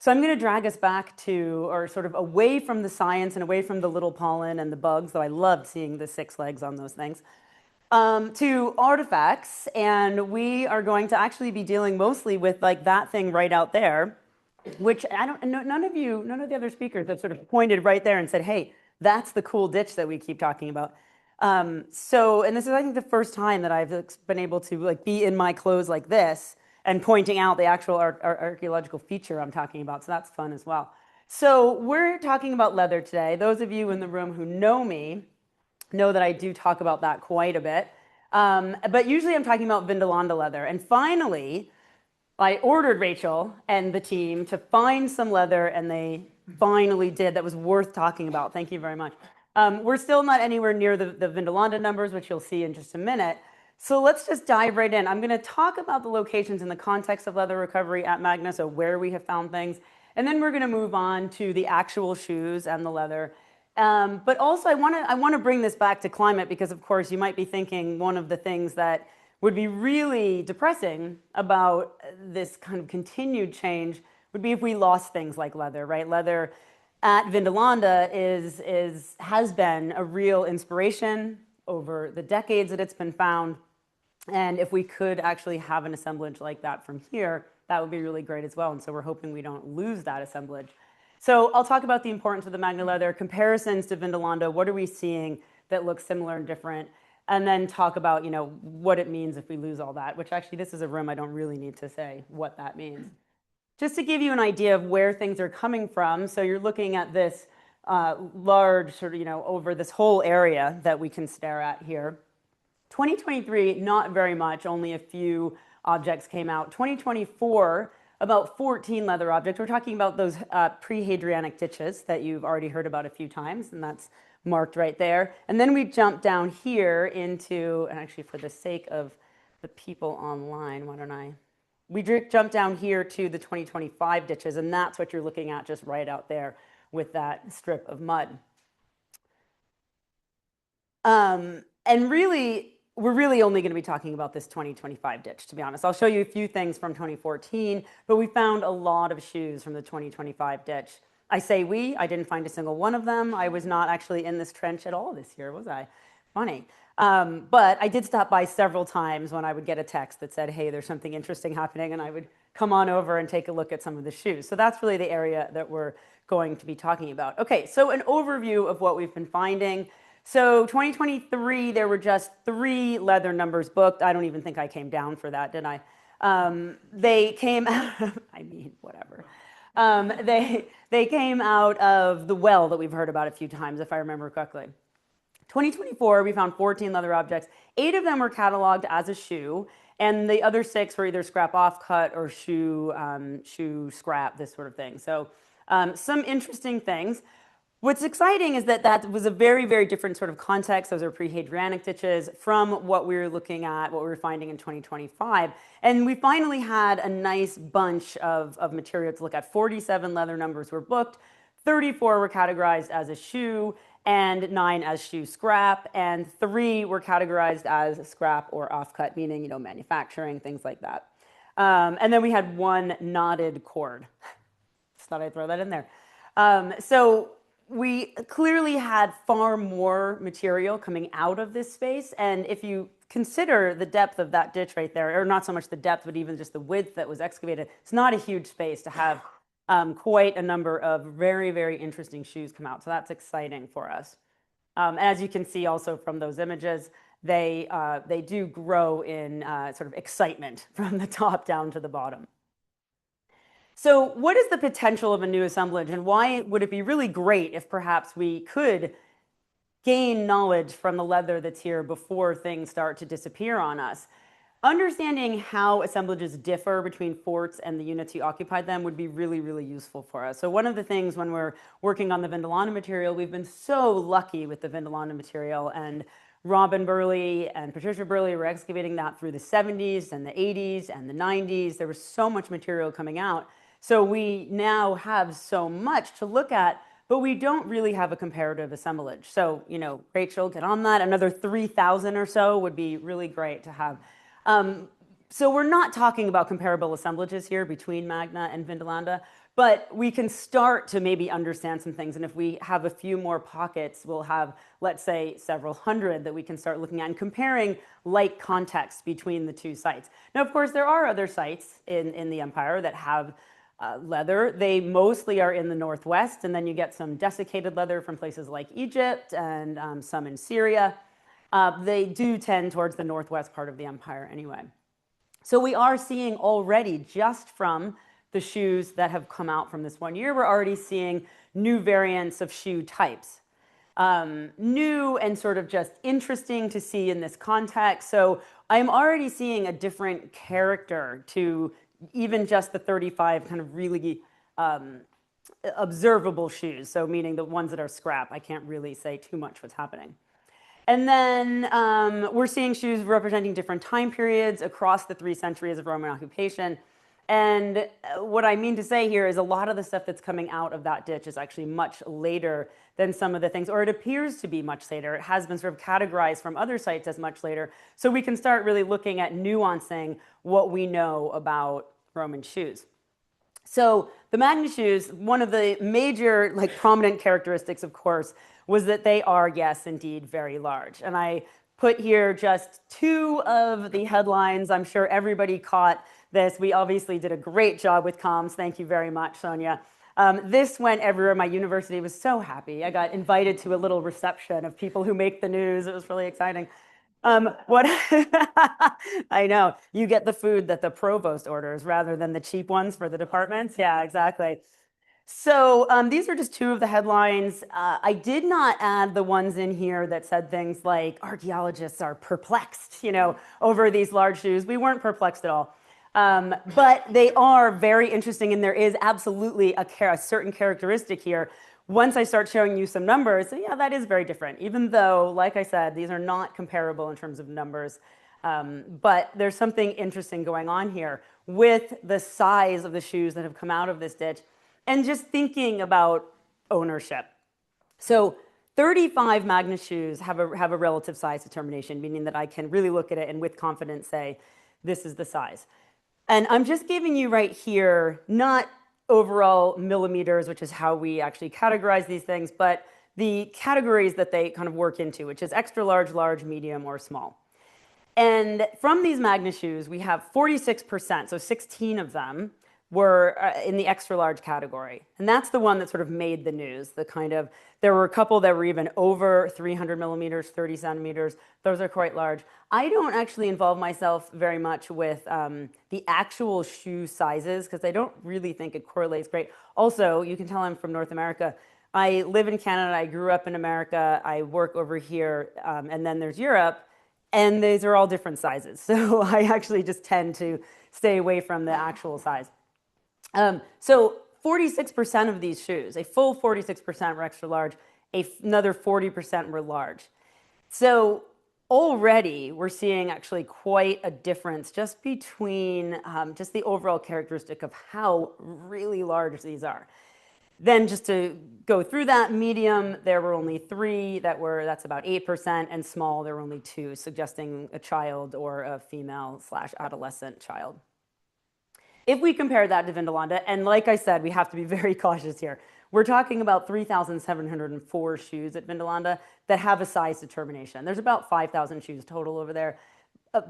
So I'm going to drag us back to, or sort of away from the science and away from the little pollen and the bugs, though I loved seeing the 6 legs on those things, to artifacts. And we are going to actually be dealing mostly with like that thing right out there, which none of the other speakers have sort of pointed right there and said, hey, that's the cool ditch that we keep talking about. And this is, I think, the first time that I've been able to like be in my clothes like this and pointing out the actual archaeological feature I'm talking about. So that's fun as well. So we're talking about leather today. Those of you in the room who know me know that I do talk about that quite a bit. But usually I'm talking about Vindolanda leather. And finally, I ordered Rachel and the team to find some leather, and they finally did. That was worth talking about. Thank you very much. We're still not anywhere near the Vindolanda numbers, which you'll see in just a minute. So let's just dive right in. I'm going to talk about the locations in the context of leather recovery at Magna, so where we have found things. And then we're going to move on to the actual shoes and the leather. But also I want to bring this back to climate, because of course you might be thinking one of the things that would be really depressing about this kind of continued change would be if we lost things like leather, right? Leather at Vindolanda has been a real inspiration over the decades that it's been found. And if we could actually have an assemblage like that from here, that would be really great as well. And so we're hoping we don't lose that assemblage. So I'll talk about the importance of the Magna leather, comparisons to Vindolanda, what are we seeing that looks similar and different, and then talk about, what it means if we lose all that, which actually this is a room I don't really need to say what that means. Just to give you an idea of where things are coming from, so you're looking at this large sort of, over this whole area that we can stare at here. 2023, not very much, only a few objects came out. 2024, about 14 leather objects. We're talking about those pre-Hadrianic ditches that you've already heard about a few times, and that's marked right there. And then we jump down here into, and actually for the sake of the people online, we jump down here to the 2025 ditches, and that's what you're looking at just right out there with that strip of mud. And really, we're really only going to be talking about this 2025 ditch, to be honest. I'll show you a few things from 2014, but we found a lot of shoes from the 2025 ditch. I say we, I didn't find a single one of them. I was not actually in this trench at all this year, was I? Funny. But I did stop by several times when I would get a text that said, hey, there's something interesting happening, and I would come on over and take a look at some of the shoes. So that's really the area that we're going to be talking about. Okay, so an overview of what we've been finding. So 2023, there were just 3 leather numbers booked. I don't even think I came down for that, did I? They came out of, I mean, whatever. They came out of the well that we've heard about a few times, if I remember correctly. 2024, we found 14 leather objects. 8 of them were cataloged as a shoe, and the other 6 were either scrap offcut or shoe scrap, this sort of thing. So some interesting things. What's exciting is that that was a very, very different sort of context. Those are pre-Hadrianic ditches from what we were looking at, what we were finding in 2025. And we finally had a nice bunch of material to look at. 47 leather numbers were booked, 34 were categorized as a shoe, and 9 as shoe scrap, and 3 were categorized as scrap or offcut, meaning, manufacturing, things like that. And then we had 1 knotted cord. Just thought I'd throw that in there. So we clearly had far more material coming out of this space. And if you consider the depth of that ditch right there, or not so much the depth, but even just the width that was excavated, it's not a huge space to have quite a number of very, very interesting shoes come out. So that's exciting for us. As you can see also from those images, they do grow in sort of excitement from the top down to the bottom. So what is the potential of a new assemblage, and why would it be really great if perhaps we could gain knowledge from the leather that's here before things start to disappear on us? Understanding how assemblages differ between forts and the units who occupied them would be really, really useful for us. So one of the things when we're working on the Vindolanda material, we've been so lucky with the Vindolanda material, and Robin Burley and Patricia Burley were excavating that through the 70s and the 80s and the 90s. There was so much material coming out. So we now have so much to look at, but we don't really have a comparative assemblage. So, Rachel, get on that. Another 3,000 or so would be really great to have. So we're not talking about comparable assemblages here between Magna and Vindolanda, But we can start to maybe understand some things. And if we have a few more pockets, we'll have, let's say, several hundred that we can start looking at and comparing like contexts between the two sites. Now, of course, there are other sites in the empire that have leather. They mostly are in the northwest, and then you get some desiccated leather from places like Egypt and some in Syria. They do tend towards the northwest part of the empire anyway. So we are seeing already, just from the shoes that have come out from this 1 year, we're already seeing new variants of shoe types. New and sort of just interesting to see in this context. So I'm already seeing a different character to even just the 35 kind of really observable shoes. So meaning the ones that are scrap. I can't really say too much what's happening. And then we're seeing shoes representing different time periods across the 3 centuries of Roman occupation. And what I mean to say here is a lot of the stuff that's coming out of that ditch is actually much later than some of the things, or it appears to be much later. It has been sort of categorized from other sites as much later. So we can start really looking at nuancing what we know about Roman shoes. So the Magna shoes, one of the major prominent characteristics, of course, was that they are, yes, indeed, very large. And I put here just 2 of the headlines. I'm sure everybody caught this. We obviously did a great job with comms. Thank you very much, Sonia. This went everywhere. My university was so happy. I got invited to a little reception of people who make the news. It was really exciting. What I know, you get the food that the provost orders rather than the cheap ones for the departments. Yeah, exactly. So these are just 2 of the headlines. I did not add the ones in here that said things like archaeologists are perplexed, over these large shoes. We weren't perplexed at all. But they are very interesting, and there is absolutely a certain characteristic here. Once I start showing you some numbers, so yeah, that is very different, even though, like I said, these are not comparable in terms of numbers. But there's something interesting going on here with the size of the shoes that have come out of this ditch, and just thinking about ownership. So 35 Magna shoes have a relative size determination, meaning that I can really look at it and with confidence say, this is the size. And I'm just giving you right here, not overall millimeters, which is how we actually categorize these things, but the categories that they kind of work into, which is extra large, large, medium, or small. And from these Magna shoes, we have 46%, so 16 of them were in the extra large category. And that's the one that sort of made the news. There were a couple that were even over 300 millimeters, 30 centimeters. Those are quite large. I don't actually involve myself very much with the actual shoe sizes because I don't really think it correlates great. Also, you can tell I'm from North America. I live in Canada, I grew up in America, I work over here, and then there's Europe, and these are all different sizes. So I actually just tend to stay away from the actual size. So 46% of these shoes, a full 46% were extra large, another 40% were large. So already we're seeing actually quite a difference just between just the overall characteristic of how really large these are. Then just to go through that, medium, there were only 3 that's about 8%, and small, there were only 2, suggesting a child or a female/adolescent child. If we compare that to Vindolanda, and like I said, we have to be very cautious here. We're talking about 3,704 shoes at Vindolanda that have a size determination. There's about 5,000 shoes total over there.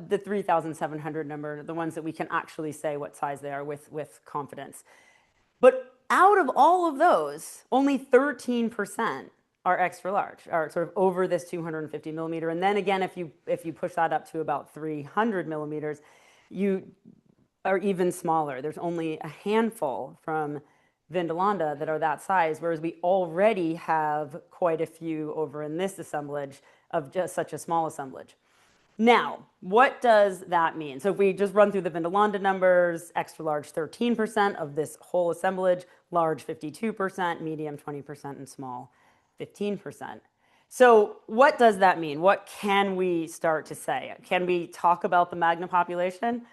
The 3,700 number, the ones that we can actually say what size they are with confidence. But out of all of those, only 13% are extra large, are sort of over this 250 millimeter. And then again, if you push that up to about 300 millimeters, you are even smaller. There's only a handful from Vindolanda that are that size, whereas we already have quite a few over in this assemblage of just such a small assemblage. Now, what does that mean? So if we just run through the Vindolanda numbers, extra large 13% of this whole assemblage, large 52%, medium 20%, and small 15%. So what does that mean? What can we start to say? Can we talk about the Magna population?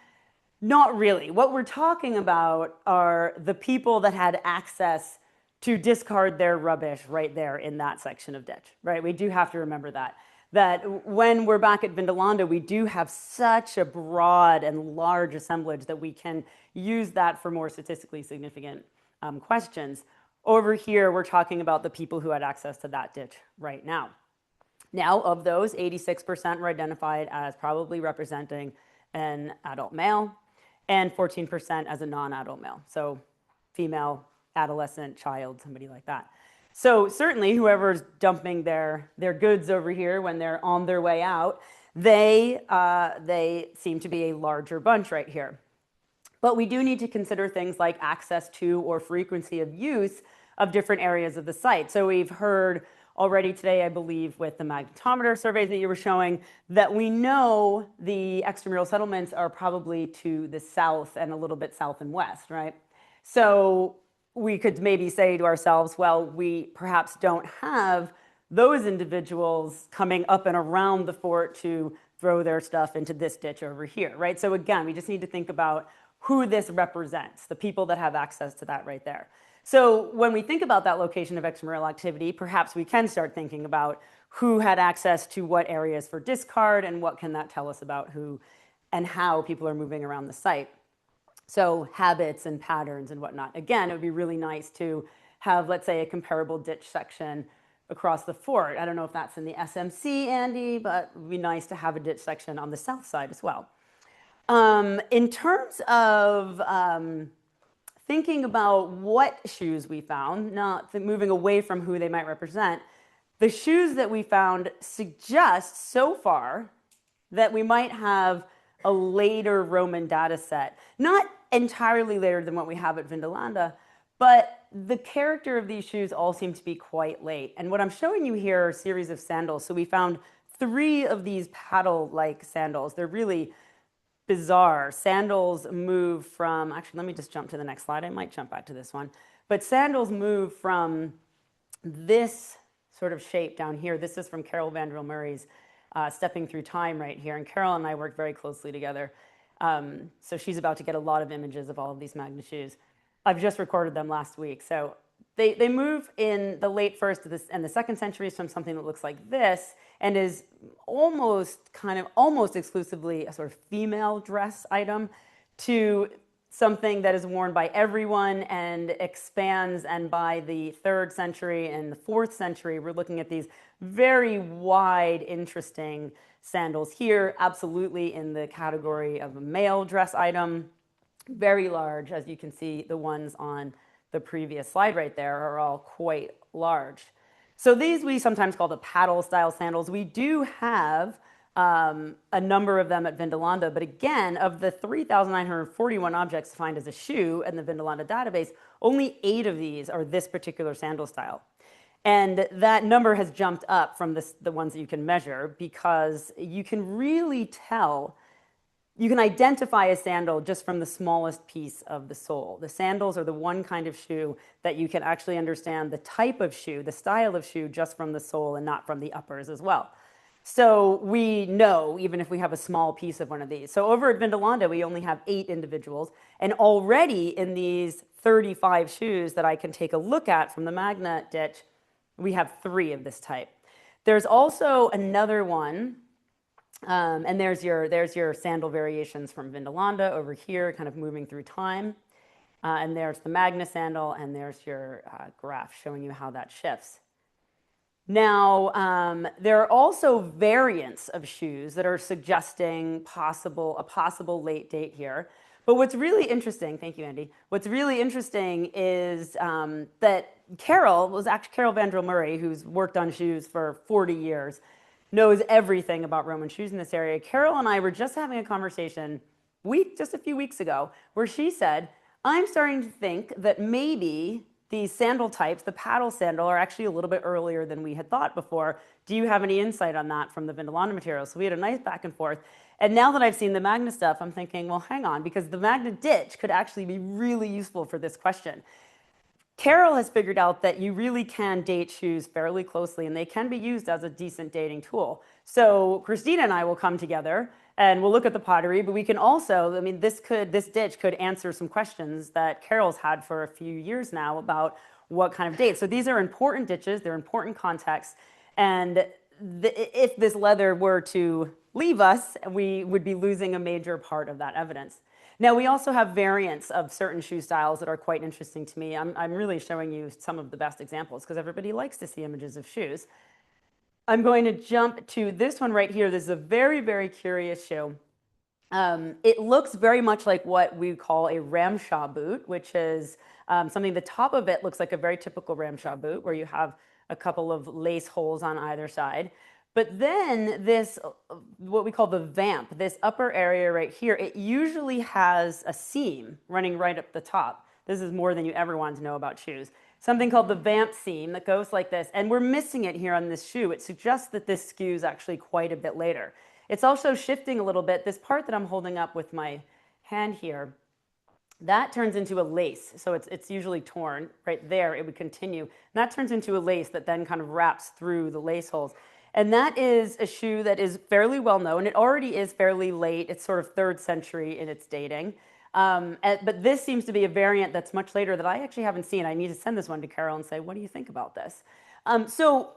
Not really. What we're talking about are the people that had access to discard their rubbish right there in that section of ditch, right? We do have to remember that when we're back at Vindolanda, we do have such a broad and large assemblage that we can use that for more statistically significant questions. Over here, we're talking about the people who had access to that ditch right now. Now, of those, 86% were identified as probably representing an adult male and 14% as a non-adult male. So female, adolescent, child, somebody like that. So certainly whoever's dumping their goods over here when they're on their way out, they seem to be a larger bunch right here. But we do need to consider things like access to or frequency of use of different areas of the site. So we've heard already today, I believe, with the magnetometer surveys that you were showing, that we know the extramural settlements are probably to the south and a little bit south and west, right? So we could maybe say to ourselves, well, we perhaps don't have those individuals coming up and around the fort to throw their stuff into this ditch over here, right? So again, we just need to think about who this represents, the people that have access to that right there. So when we think about that location of extramural activity, perhaps we can start thinking about who had access to what areas for discard and what can that tell us about who and how people are moving around the site. So habits and patterns and whatnot. Again, it would be really nice to have, let's say, a comparable ditch section across the fort. I don't know if that's in the SMC, Andy, but it would be nice to have a ditch section on the south side as well. In terms of thinking about what shoes we found, not moving away from who they might represent, the shoes that we found suggest so far that we might have a later Roman data set. Not entirely later than what we have at Vindolanda, but the character of these shoes all seem to be quite late. And what I'm showing you here are a series of sandals. So we found 3 of these paddle-like sandals. They're really bizarre. Sandals move from, actually, let me just jump to the next slide. I might jump back to this one. But sandals move from this sort of shape down here. This is from Carol Vandrell Murray's Stepping Through Time right here. And Carol and I work very closely together. So she's about to get a lot of images of all of these Magna shoes. I've just recorded them last week. So they move in the late 1st and the 2nd centuries from something that looks like this and is almost exclusively a sort of female dress item to something that is worn by everyone and expands. And by the 3rd century and the 4th century, we're looking at these very wide, interesting sandals here, absolutely in the category of a male dress item. Very large, as you can see, the ones on the previous slide right there are all quite large. So these we sometimes call the paddle style sandals. We do have a number of them at Vindolanda, but again, of the 3,941 objects defined as a shoe in the Vindolanda database, only 8 of these are this particular sandal style. And that number has jumped up from the ones that you can measure because you can really tell. You can identify a sandal just from the smallest piece of the sole. The sandals are the one kind of shoe that you can actually understand the type of shoe, the style of shoe, just from the sole and not from the uppers as well. So we know, even if we have a small piece of one of these. So over at Vindolanda, we only have 8 individuals. And already in these 35 shoes that I can take a look at from the Magna ditch, we have 3 of this type. There's also another one. And there's your sandal variations from Vindolanda over here, kind of moving through time. And there's the Magna sandal, and there's your graph showing you how that shifts. Now, there are also variants of shoes that are suggesting a possible late date here. But what's really interesting, thank you, Andy. What's really interesting is that Carol Vandrell Murray, who's worked on shoes for 40 years, knows everything about Roman shoes in this area. Carol and I were just having a conversation just a few weeks ago where she said, I'm starting to think that maybe these sandal types, the paddle sandal, are actually a little bit earlier than we had thought before. Do you have any insight on that from the Vindolanda materials? So we had a nice back and forth. And now that I've seen the Magna stuff, I'm thinking, well, hang on, because the Magna ditch could actually be really useful for this question. Carol has figured out that you really can date shoes fairly closely, and they can be used as a decent dating tool. So Cristina and I will come together and we'll look at the pottery, but we can also, this ditch could answer some questions that Carol's had for a few years now about what kind of date. So these are important ditches, they're important contexts, and if this leather were to leave us, we would be losing a major part of that evidence. Now, we also have variants of certain shoe styles that are quite interesting to me. I'm really showing you some of the best examples because everybody likes to see images of shoes. I'm going to jump to this one right here. This is a very, very curious shoe. It looks very much like what we call a Ramshaw boot, which is something, the top of it looks like a very typical Ramshaw boot where you have a couple of lace holes on either side. But then this, what we call the vamp, this upper area right here, it usually has a seam running right up the top. This is more than you ever want to know about shoes. Something called the vamp seam that goes like this, and we're missing it here on this shoe. It suggests that this skews actually quite a bit later. It's also shifting a little bit. This part that I'm holding up with my hand here, that turns into a lace. So it's usually torn right there. It would continue. And that turns into a lace that then kind of wraps through the lace holes. And that is a shoe that is fairly well known. It already is fairly late. It's sort of 3rd century in its dating. But this seems to be a variant that's much later that I actually haven't seen. I need to send this one to Carol and say, what do you think about this? So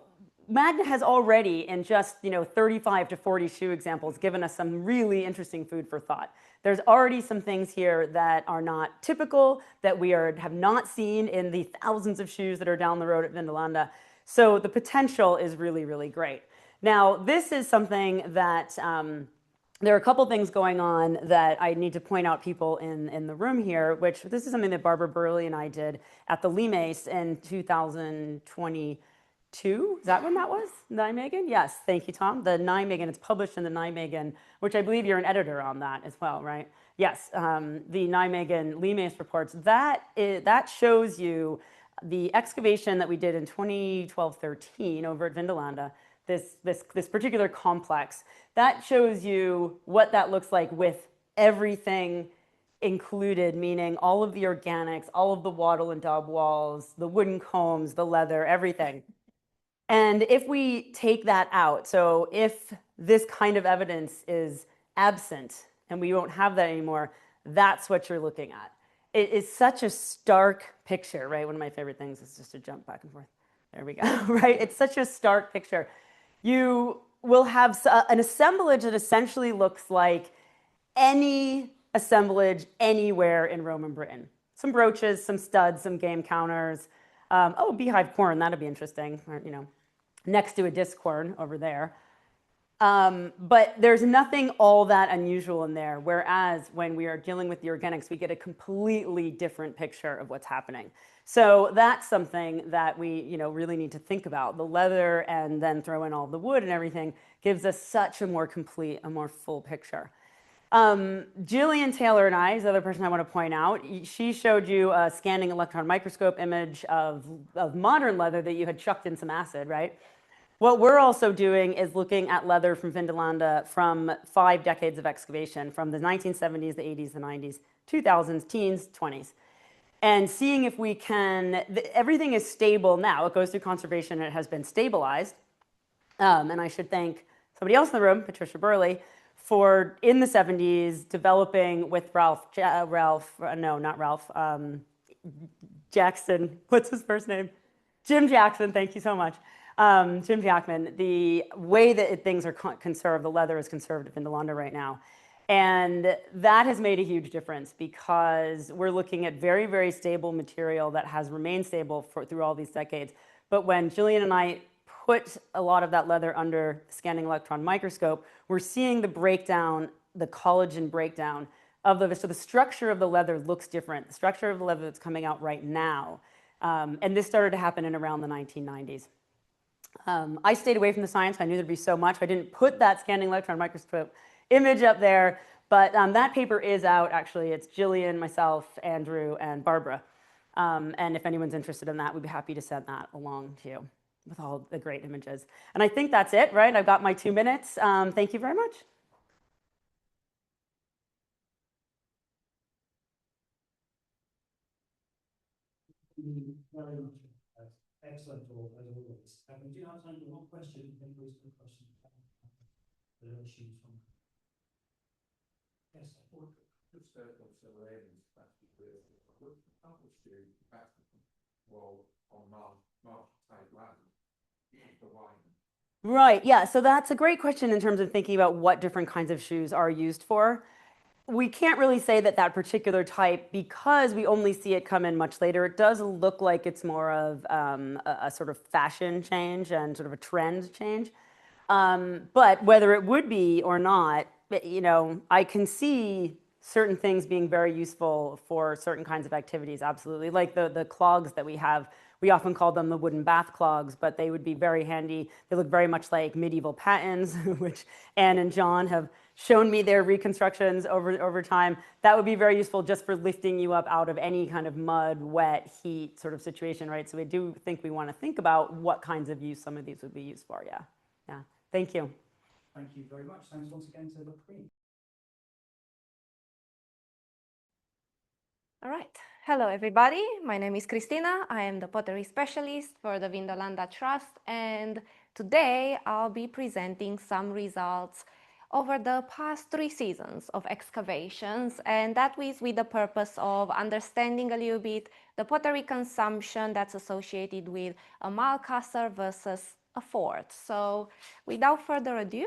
Magna has already, in just 35 to 40 shoe examples, given us some really interesting food for thought. There's already some things here that are not typical, that we have not seen in the thousands of shoes that are down the road at Vindolanda. So the potential is really, really great. Now, this is something that there are a couple things going on that I need to point out people in the room here, which this is something that Barbara Burley and I did at the Limace in 2022. Is that when that was? Nijmegen? Yes, thank you, Tom. The Nijmegen, it's published in the Nijmegen, which I believe you're an editor on that as well, right? Yes, the Nijmegen Limace reports. That shows you the excavation that we did in 2012-13 over at Vindolanda, this particular complex. That shows you what that looks like with everything included, meaning all of the organics, all of the wattle and daub walls, the wooden combs, the leather, everything. And if we take that out, so if this kind of evidence is absent and we won't have that anymore, that's what you're looking at. It is such a stark picture, right? One of my favorite things is just to jump back and forth. There we go, right? It's such a stark picture. You will have an assemblage that essentially looks like any assemblage anywhere in Roman Britain. Some brooches, some studs, some game counters. Oh, beehive corn, that'd be interesting, or, next to a disc corn over there. But there's nothing all that unusual in there, whereas when we are dealing with the organics, we get a completely different picture of what's happening. So that's something that we really need to think about. The leather and then throw in all the wood and everything gives us such a more complete, a more full picture. Jillian Taylor and I is the other person I want to point out. She showed you a scanning electron microscope image of modern leather that you had chucked in some acid, right? What we're also doing is looking at leather from Vindolanda from 5 decades of excavation, from the 1970s, the 80s, the 90s, 2000s, teens, 20s, and seeing if we can, everything is stable now. It goes through conservation and it has been stabilized. And I should thank somebody else in the room, Patricia Burley, for in the 70s developing with Jackson, what's his first name? Jim Jackson, thank you so much. Jim Jackman, the way that things are conserved, the leather is conserved at Vindolanda right now. And that has made a huge difference because we're looking at very, very stable material that has remained stable through all these decades. But when Jillian and I put a lot of that leather under the scanning electron microscope, we're seeing the breakdown, the collagen breakdown of so the structure of the leather looks different. The structure of the leather that's coming out right now. And this started to happen in around the 1990s. I stayed away from the science. I knew there'd be so much. I didn't put that scanning electron microscope image up there, but that paper is out, actually. It's Jillian, myself, Andrew, and Barbara. And if anyone's interested in that, we'd be happy to send that along to you with all the great images. And I think that's it, right? I've got my 2 minutes. Thank you very much. Very much. Excellent talk, as always. We do have time for one question. Then goes to the question. Yes, I thought just observations that's clear. What the publish do back well on March type land, the wine. Right, yeah, so that's a great question in terms of thinking about what different kinds of shoes are used for. we can't really say that that particular type, because we only see it come in much later, it does look like it's more of a sort of fashion change and sort of a trend change. But whether it would be or not, you know, I can see certain things being very useful for certain kinds of activities, absolutely. Like the clogs that we have, we often call them the wooden bath clogs, but they would be very handy. They look very much like medieval pattens, which Anne and John have shown me their reconstructions over time. That would be very useful just for lifting you up out of any kind of mud, wet, heat sort of situation, right? So we do think we want to think about what kinds of use some of these would be used for, yeah. Yeah, thank you. Thank you very much. Thanks once again to the Queen. All right. Hello, everybody. My name is Cristina. I am the pottery specialist for the Vindolanda Trust, and today I'll be presenting some results over the past 3 seasons of excavations, and that is with the purpose of understanding a little bit the pottery consumption that's associated with a Milecastle versus a fort. So without further ado,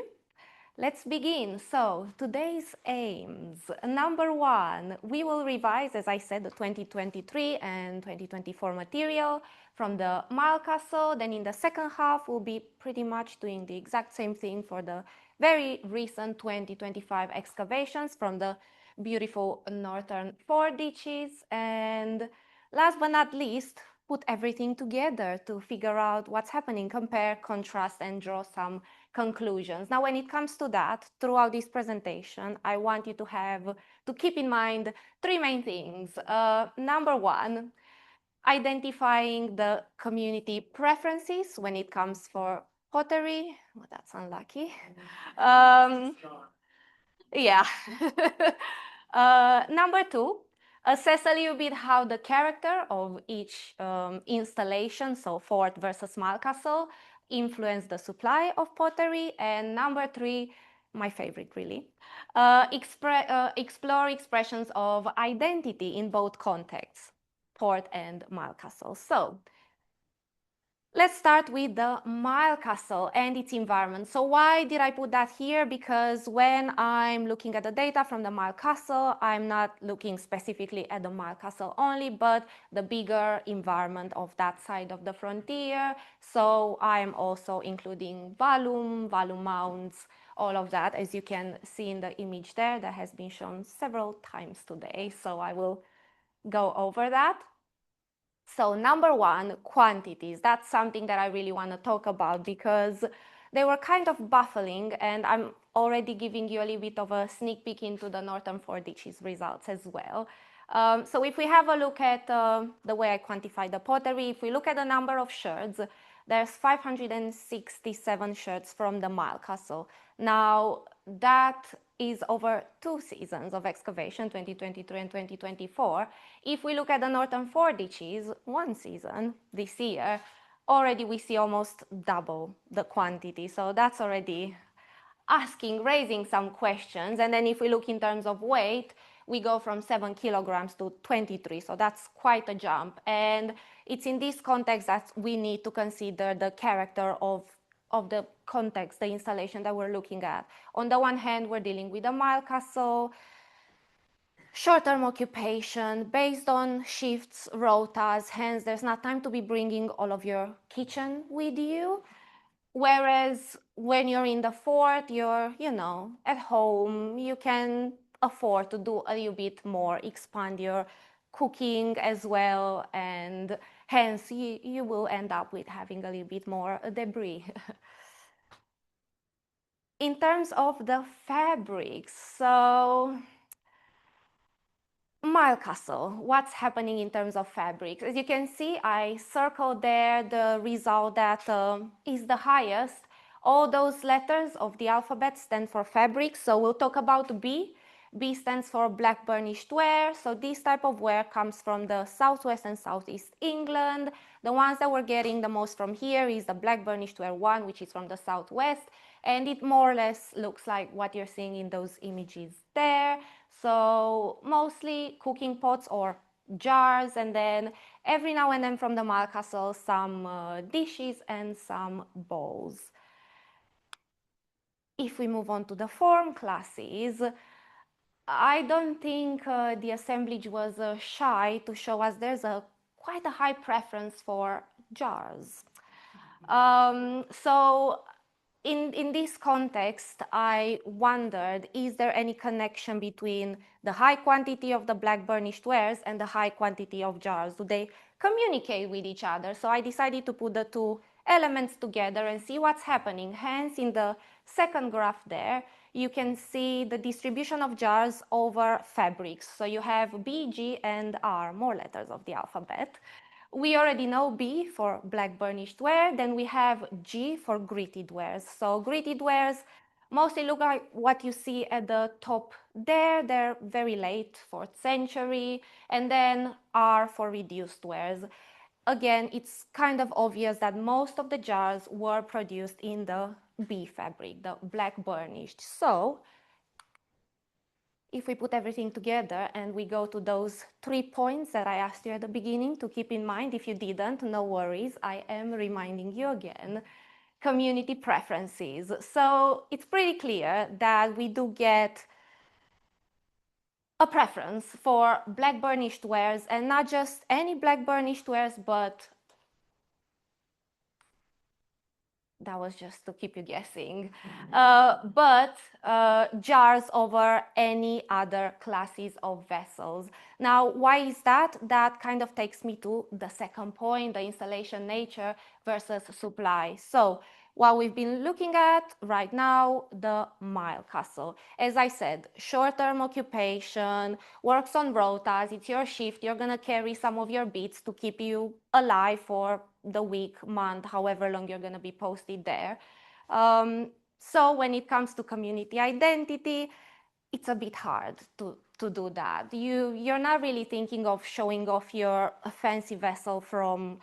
let's begin. So today's aims. Number 1, we will revise, as I said, the 2023 and 2024 material from the Milecastle. Then in the second half, we'll be pretty much doing the exact same thing for the very recent 2025 excavations from the beautiful northern fort ditches. And last but not least, put everything together to figure out what's happening, compare, contrast, and draw some conclusions. Now, when it comes to that, throughout this presentation, I want you to keep in mind 3 main things. Number 1, identifying the community preferences when it comes for pottery. Well, that's unlucky. Yeah. Number 2, assess a little bit how the character of each installation, so fort versus Milecastle, influence the supply of pottery. And number 3, my favorite really, explore expressions of identity in both contexts, fort and Milecastle. So let's start with the Milecastle and its environment. So why did I put that here? Because when I'm looking at the data from the Milecastle, I'm not looking specifically at the Milecastle only, but the bigger environment of that side of the frontier. So I'm also including volume mounts, all of that, as you can see in the image there, that has been shown several times today. So I will go over that. So number 1, quantities. That's something that I really want to talk about because they were kind of baffling, and I'm already giving you a little bit of a sneak peek into the Northern Fort Ditches results as well. So if we have a look at the way I quantify the pottery, if we look at the number of sherds, there's 567 sherds from the Milecastle. Now, that is over 2 seasons of excavation, 2023 and 2024. If we look at the Northern Fort Ditches, 1 season this year, already we see almost double the quantity. So that's already raising some questions. And then if we look in terms of weight, we go from 7 kilograms to 23. So that's quite a jump. And it's in this context that we need to consider the character of the context, the installation that we're looking at. On the one hand, we're dealing with a Milecastle, short-term occupation based on shifts, rotas, hence there's not time to be bringing all of your kitchen with you. Whereas when you're in the fort, you're, at home, you can afford to do a little bit more, expand your cooking as well, and hence you will end up with having a little bit more debris. In terms of the fabrics, so Milecastle, what's happening in terms of fabrics? As you can see, I circled there the result that is the highest. All those letters of the alphabet stand for fabrics, so we'll talk about B. B stands for black burnished ware. So this type of ware comes from the southwest and southeast England. The ones that we're getting the most from here is the black burnished ware one, which is from the southwest. And it more or less looks like what you're seeing in those images there. So mostly cooking pots or jars, and then every now and then from the Milecastle, some dishes and some bowls. If we move on to the form classes, I don't think the assemblage was shy to show us there's quite a high preference for jars. So in this context, I wondered, is there any connection between the high quantity of the black burnished wares and the high quantity of jars? Do they communicate with each other? So I decided to put the two elements together and see what's happening. Hence, in the second graph there, you can see the distribution of jars over fabrics. So you have B, G, and R, more letters of the alphabet. We already know B for black burnished ware, then we have G for gritted wares. So gritted wares mostly look like what you see at the top there. They're very late, 4th century, and then R for reduced wares. Again, it's kind of obvious that most of the jars were produced in the B fabric, the black burnished. So if we put everything together and we go to those 3 points that I asked you at the beginning to keep in mind, if you didn't, no worries, I am reminding you again. Community preferences. So it's pretty clear that we do get a preference for black burnished wares, and not just any black burnished wares, but that was just to keep you guessing, but jars over any other classes of vessels. Now, why is that? That kind of takes me to the second point, the installation nature versus supply. So what we've been looking at right now, the Milecastle. As I said, short-term occupation, works on rotas, it's your shift, you're gonna carry some of your bits to keep you alive for the week, month, however long you're gonna be posted there. So when it comes to community identity, it's a bit hard to do that. You're not really thinking of showing off your fancy vessel from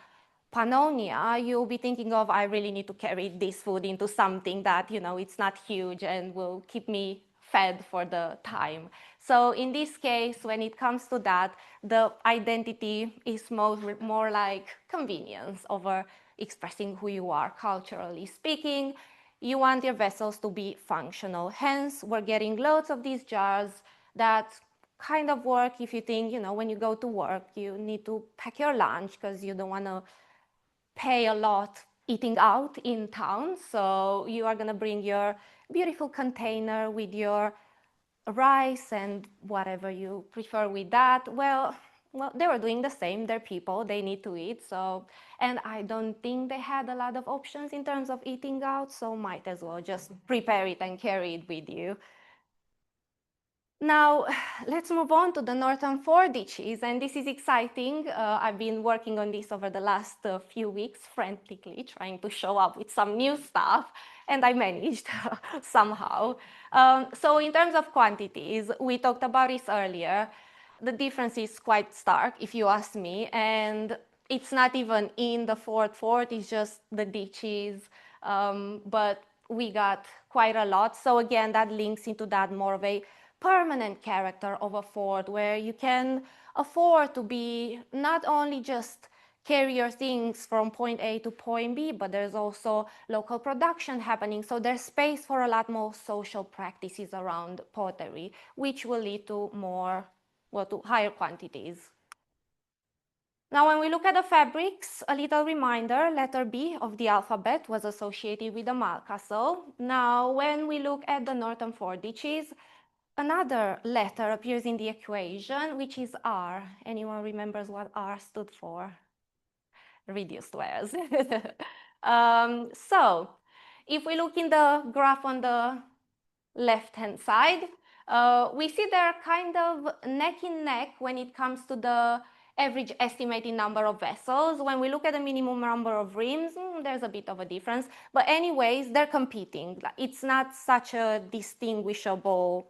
Pannonia. You'll be thinking of, I really need to carry this food into something that, you know, it's not huge and will keep me fed for the time. So in this case, when it comes to that, the identity is more like convenience over expressing who you are culturally speaking. You want your vessels to be functional. Hence, we're getting loads of these jars that kind of work if you think, you know, when you go to work, you need to pack your lunch because you don't want to pay a lot eating out in town. So you are going to bring your beautiful container with your rice and whatever you prefer with that. Well, they were doing the same. They're people, they need to eat. So, and I don't think they had a lot of options in terms of eating out, so might as well just prepare it and carry it with you. Now, let's move on to the northern 4 ditches, and this is exciting. I've been working on this over the last few weeks, frantically trying to show up with some new stuff, and I managed somehow. So in terms of quantities, we talked about this earlier. The difference is quite stark, if you ask me, and it's not even in the fourth fort, it's just the ditches, but we got quite a lot. So again, that links into that more of a permanent character of a fort, where you can afford to be not only just carry your things from point A to point B, but there's also local production happening. So there's space for a lot more social practices around pottery, which will lead to more, well, to higher quantities. Now, when we look at the fabrics, a little reminder, letter B of the alphabet was associated with the Milecastle. Now, when we look at the northern 4 ditches, another letter appears in the equation, which is R. Anyone remembers what R stood for? Reduced wares. So if we look in the graph on the left-hand side, we see they're kind of neck in neck when it comes to the average estimated number of vessels. When we look at the minimum number of rims, there's a bit of a difference. But anyways, they're competing. It's not such a distinguishable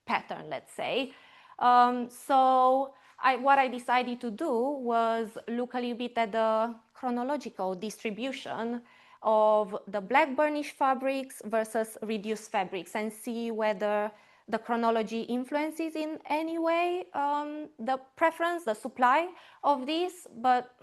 pattern, let's say. So what I decided to do was look a little bit at the chronological distribution of the black burnished fabrics versus reduced fabrics, and see whether the chronology influences in any way the preference, the supply of these. But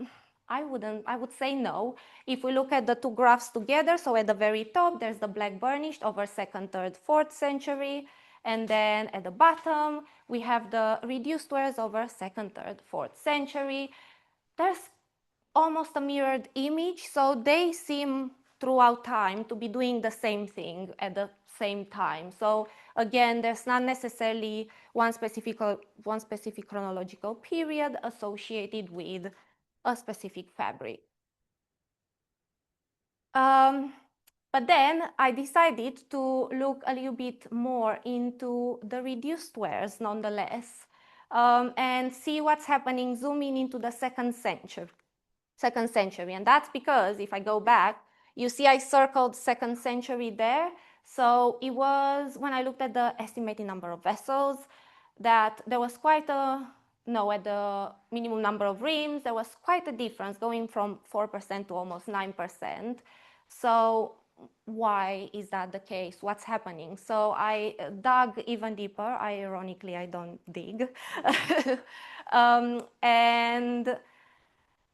I would say no. If we look at the two graphs together, so at the very top, there's the black burnished over 2nd, 3rd, 4th century. And then at the bottom, we have the reduced wares over 2nd, 3rd, 4th century. There's almost a mirrored image, so they seem throughout time to be doing the same thing at the same time. So again, there's not necessarily one specific chronological period associated with a specific fabric. But then I decided to look a little bit more into the reduced wares nonetheless, and see what's happening, zooming into the 2nd century. And that's because if I go back, you see I circled 2nd century there. So it was when I looked at the estimated number of vessels that there was quite a, at the minimum number of reams, there was quite a difference going from 4% to almost 9%. So why is that the case? What's happening? So I dug even deeper. Ironically, I don't dig. And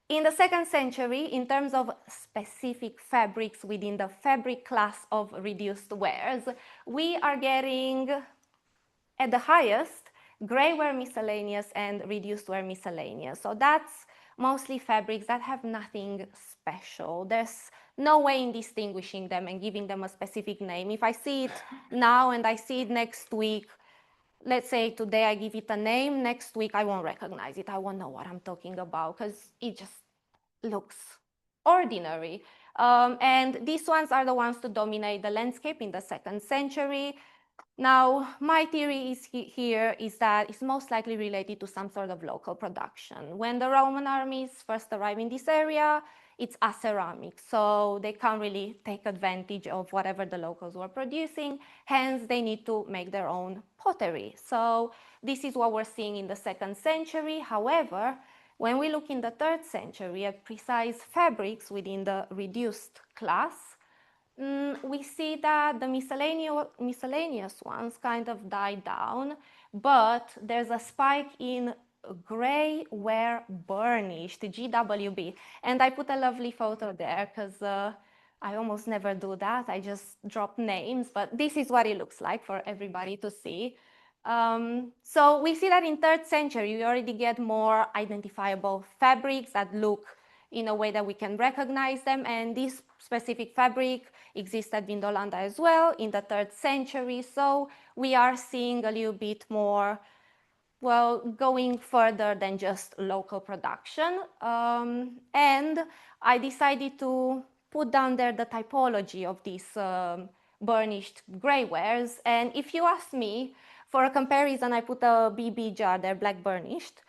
in the 2nd century, in terms of specific fabrics within the fabric class of reduced wares, we are getting at the highest gray ware miscellaneous and reduced ware miscellaneous. So that's mostly fabrics that have nothing special. There's no way in distinguishing them and giving them a specific name. If I see it now and I see it next week, let's say today I give it a name, next week I won't recognize it. I won't know what I'm talking about because it just looks ordinary. And these ones are the ones to dominate the landscape in the 2nd century. Now, my theory here is that it's most likely related to some sort of local production. When the Roman armies first arrive in this area, it's aceramic, so they can't really take advantage of whatever the locals were producing, hence they need to make their own pottery. So this is what we're seeing in the 2nd century. However, when we look in the 3rd century at precise fabrics within the reduced class, we see that the miscellaneous ones kind of died down, but there's a spike in gray ware burnished, GWB. And I put a lovely photo there because I almost never do that. I just drop names, but this is what it looks like for everybody to see. So we see that in 3rd century, we already get more identifiable fabrics that look in a way that we can recognize them. And this specific fabric exists at Vindolanda as well in the 3rd century. So we are seeing a little bit more, well, going further than just local production. And I decided to put down there the typology of these burnished gray wares. And if you ask me, for a comparison, I put a BB jar there, black burnished,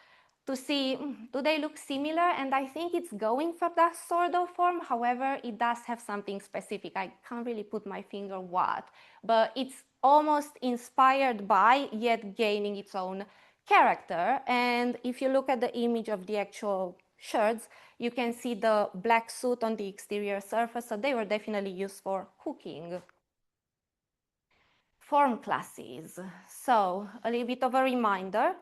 to see, do they look similar? And I think it's going for that sort of form. However, it does have something specific. I can't really put my finger what, but it's almost inspired by, yet gaining its own character. And if you look at the image of the actual shirts, you can see the black soot on the exterior surface. So they were definitely used for cooking. Form classes. So a little bit of a reminder.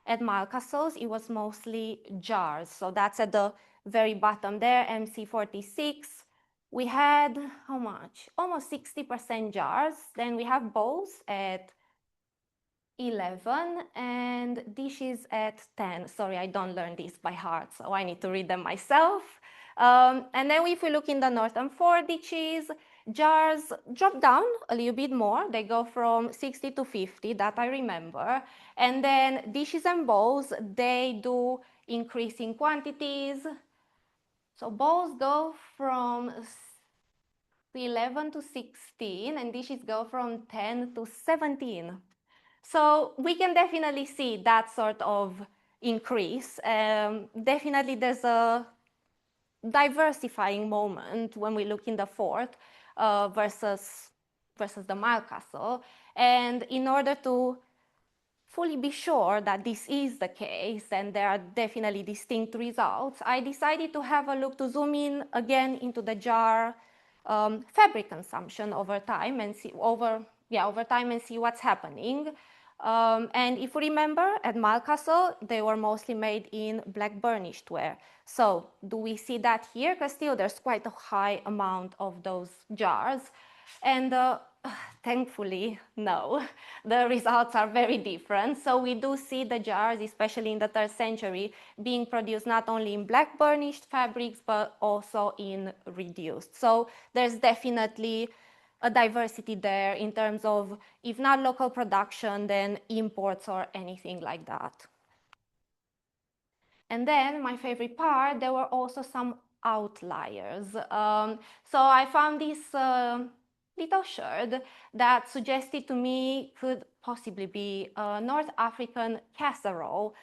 At Milecastles, it was mostly jars. So that's at the very bottom there, MC46. We had, how much? Almost 60% jars. Then we have bowls at 11 and dishes at 10. Sorry, I don't learn these by heart, so I need to read them myself. And then if we look in the northern 4 ditches, jars drop down a little bit more. They go from 60 to 50, that I remember. And then dishes and bowls, they do increase in quantities. So bowls go from 11 to 16 and dishes go from 10 to 17. So we can definitely see that sort of increase. Definitely there's a diversifying moment when we look in the fort versus the Milecastle. And in order to fully be sure that this is the case and there are definitely distinct results, I decided to have a look, to zoom in again into the jar fabric consumption over time and see over time and see what's happening. And if we remember, at Milecastle, they were mostly made in black burnished ware. So do we see that here? Because still there's quite a high amount of those jars. And Thankfully, no. The results are very different. So we do see the jars, especially in the 3rd century, being produced not only in black burnished fabrics, but also in reduced. So there's definitely a diversity there in terms of, if not local production, then imports or anything like that. And then my favorite part, there were also some outliers. So I found this little sherd that suggested to me could possibly be a North African casserole.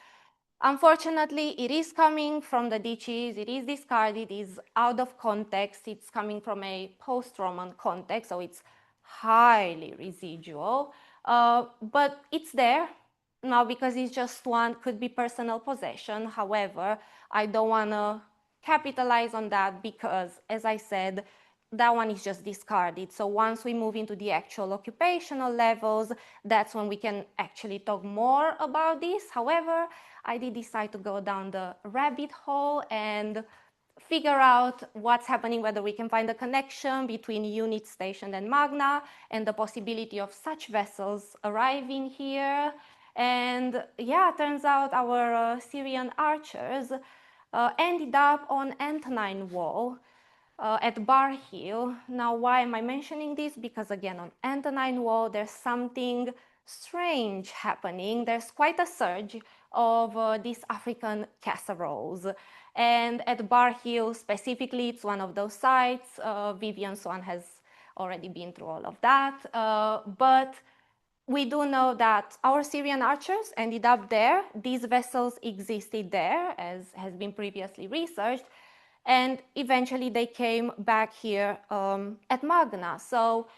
Unfortunately, it is coming from the ditches, it is discarded, it is out of context, it's coming from a post-Roman context, so it's highly residual, but it's there. Now, because it's just one, could be personal possession. However, I don't want to capitalize on that because, as I said, that one is just discarded. So once we move into the actual occupational levels, that's when we can actually talk more about this. However, I did decide to go down the rabbit hole and figure out what's happening, whether we can find a connection between units stationed in Magna and the possibility of such vessels arriving here. And yeah, turns out our Syrian archers ended up on Antonine Wall at Bar Hill. Now, why am I mentioning this? Because again, on Antonine Wall, there's something strange happening. There's quite a surge of these African casseroles. And at Bar Hill specifically, it's one of those sites. Vivian Swan has already been through all of that. But we do know that our Syrian archers ended up there. These vessels existed there, as has been previously researched. And eventually they came back here at Magna. So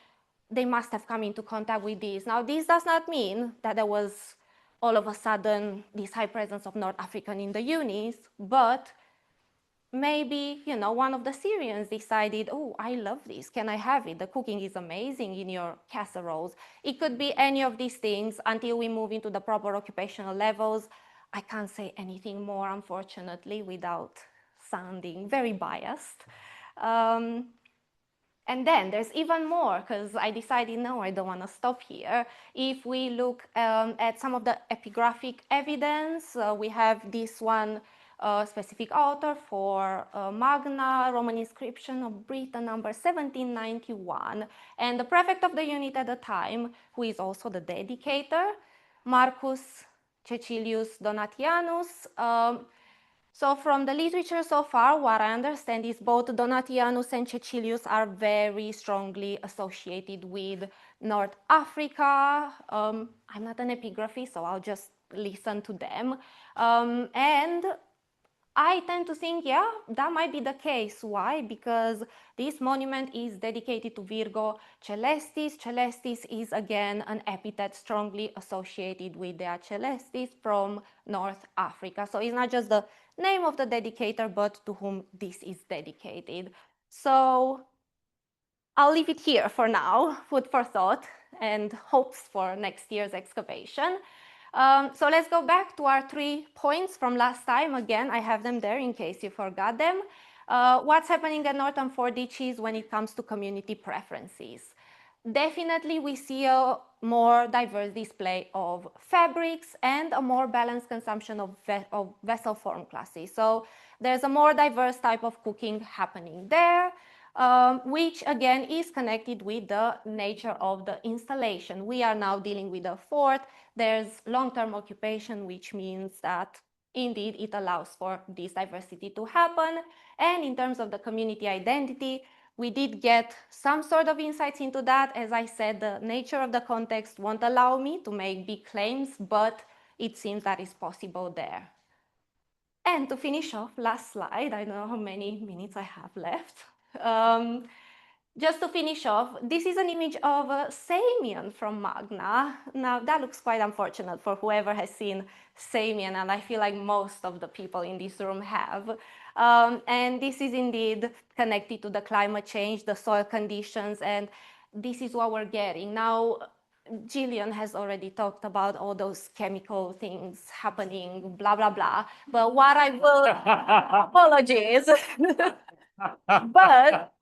they must have come into contact with these. Now, this does not mean that there was all of a sudden this high presence of North African in the unis, but maybe, you know, one of the Syrians decided, oh, I love this, can I have it? The cooking is amazing in your casseroles. It could be any of these things until we move into the proper occupational levels. I can't say anything more, unfortunately, without sounding very biased. And then there's even more, because I decided, no, I don't want to stop here. If we look at some of the epigraphic evidence, we have this one specific author for Magna, Roman inscription of Britain, number 1791. And the prefect of the unit at the time, who is also the dedicator, Marcus Cecilius Donatianus. So from the literature so far, what I understand is both Donatianus and Cecilius are very strongly associated with North Africa. I'm not an epigraphist, so I'll just listen to them. And I tend to think, yeah, that might be the case. Why? Because this monument is dedicated to Virgo Celestis. Celestis is, again, an epithet strongly associated with Dea Celestis from North Africa. So it's not just the name of the dedicator, but to whom this is dedicated. So I'll leave it here for now, food for thought and hopes for next year's excavation. So let's go back to our 3 points from last time. Again, I have them there in case you forgot them. What's happening at Northern Four Ditches when it comes to community preferences? Definitely we see a more diverse display of fabrics and a more balanced consumption of vessel form classes. So there's a more diverse type of cooking happening there. Which again is connected with the nature of the installation. We are now dealing with a fort. There's long-term occupation, which means that indeed it allows for this diversity to happen. And in terms of the community identity, we did get some sort of insights into that. As I said, the nature of the context won't allow me to make big claims, but it seems that is possible there. And to finish off, last slide, I don't know how many minutes I have left. Just to finish off, this is an image of Samian from Magna. Now, that looks quite unfortunate for whoever has seen Samian, and I feel like most of the people in this room have. And this is indeed connected to the climate change, the soil conditions, and this is what we're getting. Now, Gillian has already talked about all those chemical things happening, blah, blah, blah. But what I will, apologies. But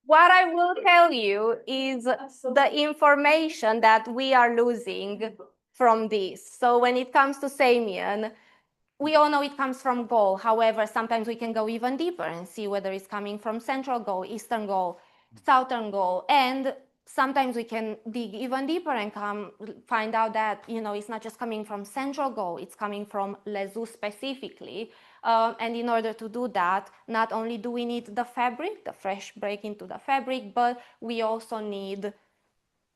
What I will tell you is the information that we are losing from this. So when it comes to Samian, we all know it comes from Gaul. However, sometimes we can go even deeper and see whether it's coming from Central Gaul, Eastern Gaul, Southern Gaul, and sometimes we can dig even deeper and find out that it's not just coming from Central Gaul, it's coming from Lezu specifically. And in order to do that, not only do we need the fabric, the fresh break into the fabric, but we also need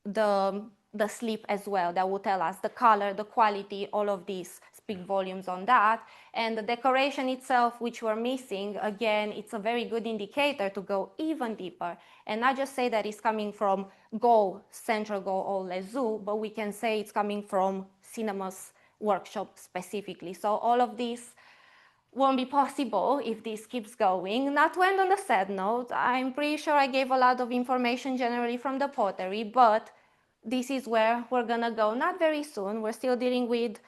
the slip as well. That will tell us the color, the quality, all of these speak volumes on that. And the decoration itself, which we're missing, again, it's a very good indicator to go even deeper and not just say that it's coming from Gaul, Central Gaul, or Lezu, but we can say it's coming from Cinema's workshop specifically. So all of this won't be possible if this keeps going. Not to end on a sad note, I'm pretty sure I gave a lot of information generally from the pottery, but this is where we're gonna go not very soon. We're still dealing with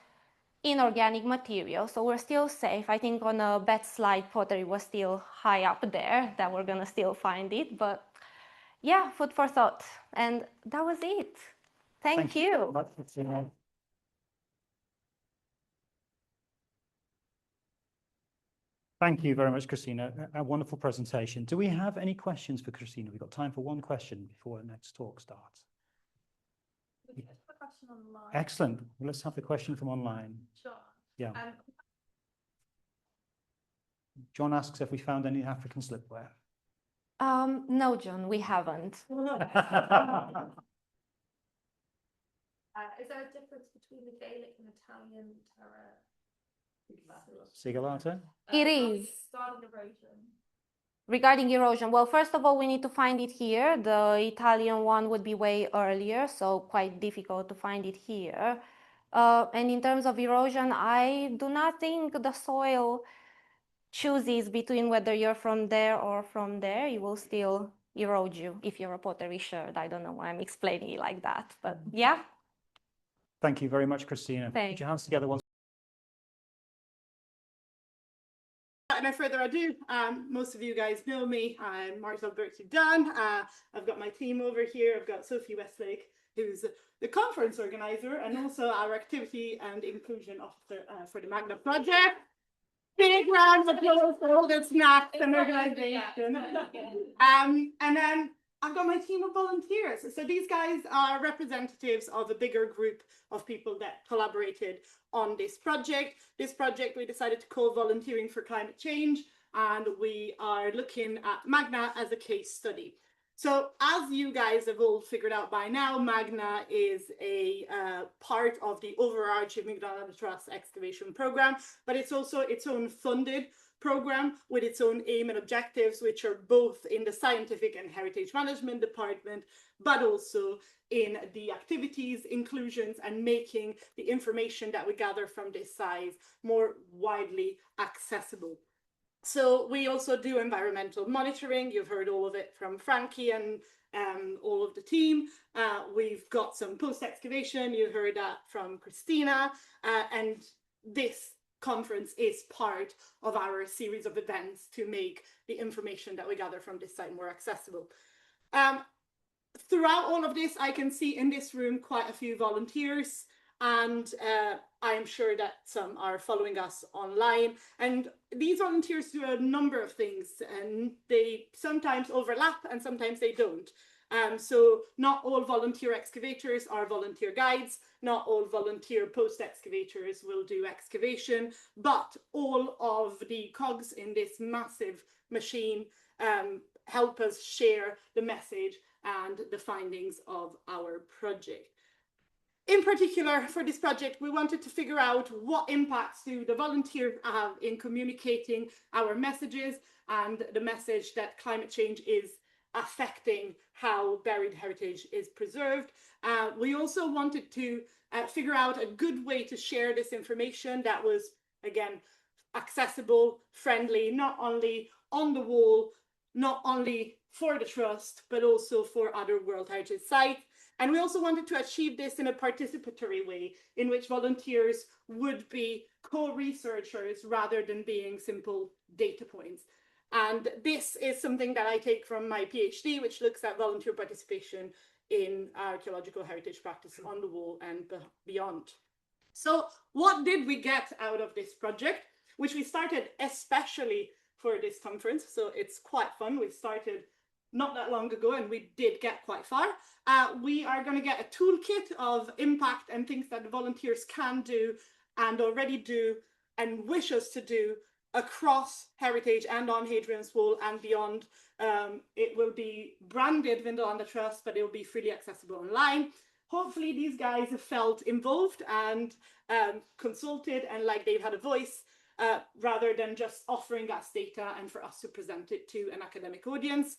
inorganic material, so we're still safe. I think on a bed slide, pottery was still high up there, that we're gonna still find it, but yeah, food for thought. And that was it. Thank you. Thank you very much, Cristina. A wonderful presentation. Do we have any questions for Cristina? We've got time for one question before the next talk starts. Excellent. Well, let's have the question from online. Sure. Yeah. John asks if we found any African slipware. No, John, we haven't. Is there a difference between the Gaelic and Italian terra? Sigillata? It is. Regarding erosion. Regarding erosion, well, first of all, we need to find it here. The Italian one would be way earlier, so quite difficult to find it here. And in terms of erosion, I do not think the soil chooses between whether you're from there or from there. It will still erode you if you're a pottery sherd. I don't know why I'm explaining it like that, but yeah. Thank you very much, Cristina. Thanks. Put your hands together once. No further ado, most of you guys know me. I'm Marta Alberti-Dunn. I've got my team over here. I've got Sophie, Westlake, who's the conference organizer and also our activity and inclusion officer for the Magna project. Big round of applause for all the snacks and organization. And then I've got my team of volunteers. So these guys are representatives of a bigger group of people that collaborated on this project. This project we decided to call Volunteering for Climate Change, and we are looking at Magna as a case study. So as you guys have all figured out by now, Magna is a part of the overarching Vindolanda Trust excavation program, but it's also its own funded program with its own aim and objectives, which are both in the scientific and heritage management department, but also in the activities, inclusions, and making the information that we gather from this size more widely accessible. So we also do environmental monitoring. You've heard all of it from Frankie and all of the team. We've got some post-excavation. You heard that from Cristina. And this conference is part of our series of events to make the information that we gather from this site more accessible. Throughout all of this, I can see in this room quite a few volunteers, and I am sure that some are following us online. And these volunteers do a number of things, and they sometimes overlap and sometimes they don't. So not all volunteer excavators are volunteer guides, not all volunteer post-excavators will do excavation, but all of the cogs in this massive machine help us share the message and the findings of our project. In particular, for this project, we wanted to figure out what impacts do the volunteers have in communicating our messages and the message that climate change is affecting how buried heritage is preserved. We also wanted to figure out a good way to share this information that was, again, accessible, friendly, not only on the wall, not only for the Trust, but also for other World Heritage sites. And we also wanted to achieve this in a participatory way, in which volunteers would be co-researchers rather than being simple data points. And this is something that I take from my PhD, which looks at volunteer participation in archaeological heritage practice on the wall and beyond. So what did we get out of this project, which we started especially for this conference? So it's quite fun. We started not that long ago and we did get quite far. We are going to get a toolkit of impact and things that the volunteers can do and already do and wish us to do across heritage and on Hadrian's Wall and beyond. It will be branded Vindolanda Trust, but it will be freely accessible online. Hopefully these guys have felt involved and consulted and like they've had a voice rather than just offering us data and for us to present it to an academic audience.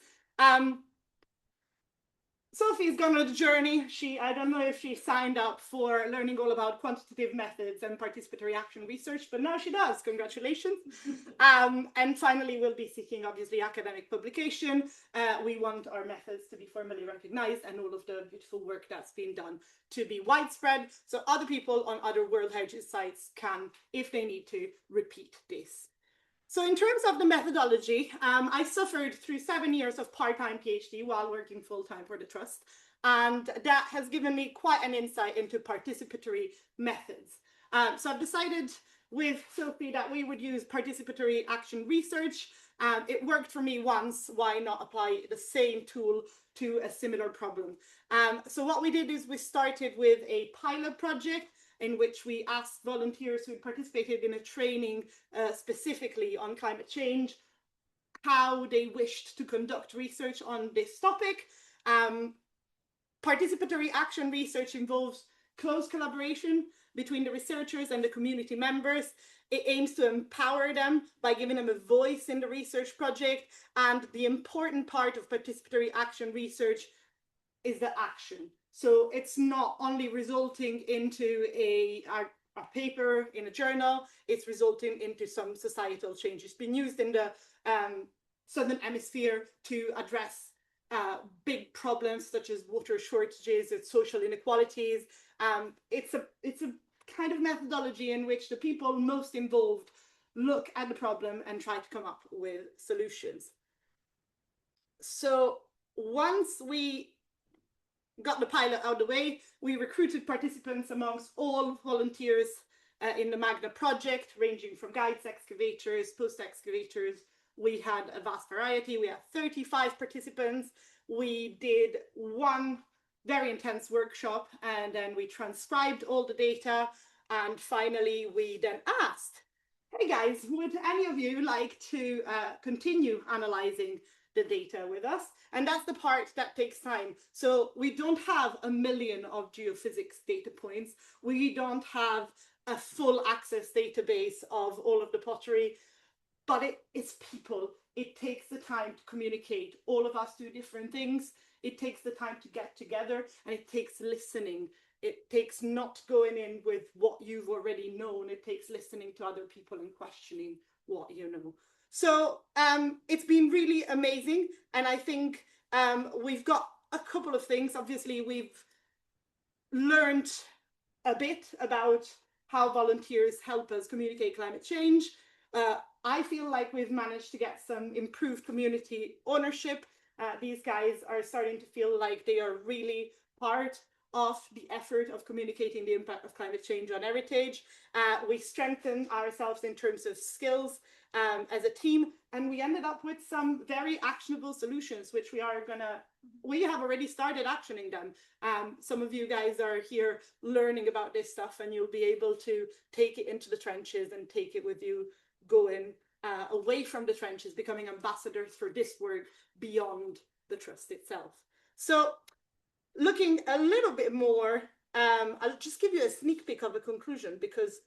Sophie's gone on a journey. I don't know if she signed up for learning all about quantitative methods and participatory action research, but now she does. Congratulations. And finally, we'll be seeking, obviously, academic publication. We want our methods to be formally recognized and all of the beautiful work that's been done to be widespread, so other people on other World Heritage sites can, if they need to, repeat this. So in terms of the methodology, I suffered through 7 years of part-time PhD while working full-time for the Trust, and that has given me quite an insight into participatory methods. So I've decided with Sophie that we would use participatory action research. It worked for me once, why not apply the same tool to a similar problem? So what we did is we started with a pilot project in which we asked volunteers who participated in a training specifically on climate change, how they wished to conduct research on this topic. Participatory action research involves close collaboration between the researchers and the community members. It aims to empower them by giving them a voice in the research project. And the important part of participatory action research is the action. So it's not only resulting into a paper in a journal, it's resulting into some societal change. It's been used in the Southern Hemisphere to address big problems such as water shortages and social inequalities. It's a kind of methodology in which the people most involved look at the problem and try to come up with solutions. So once we got the pilot out of the way, we recruited participants amongst all volunteers in the Magna project, ranging from guides, excavators, post-excavators. We had a vast variety. We had 35 participants. We did one very intense workshop, and then we transcribed all the data. And finally, we then asked, hey guys, would any of you like to continue analyzing the data with us? And that's the part that takes time. So we don't have 1 million of geophysics data points. We don't have a full access database of all of the pottery, but it's people. It takes the time to communicate. All of us do different things. It takes the time to get together, and it takes listening. It takes not going in with what you've already known. It takes listening to other people and questioning what you know. So it's been really amazing. And I think we've got a couple of things. Obviously, we've learned a bit about how volunteers help us communicate climate change. I feel like we've managed to get some improved community ownership. These guys are starting to feel like they are really part of the effort of communicating the impact of climate change on heritage. We strengthened ourselves in terms of skills as a team, and we ended up with some very actionable solutions, which we have already started actioning them. Some of you guys are here learning about this stuff, and you'll be able to take it into the trenches and take it with you going away from the trenches, becoming ambassadors for this work beyond the trust itself. So looking a little bit more, I'll just give you a sneak peek of a conclusion, because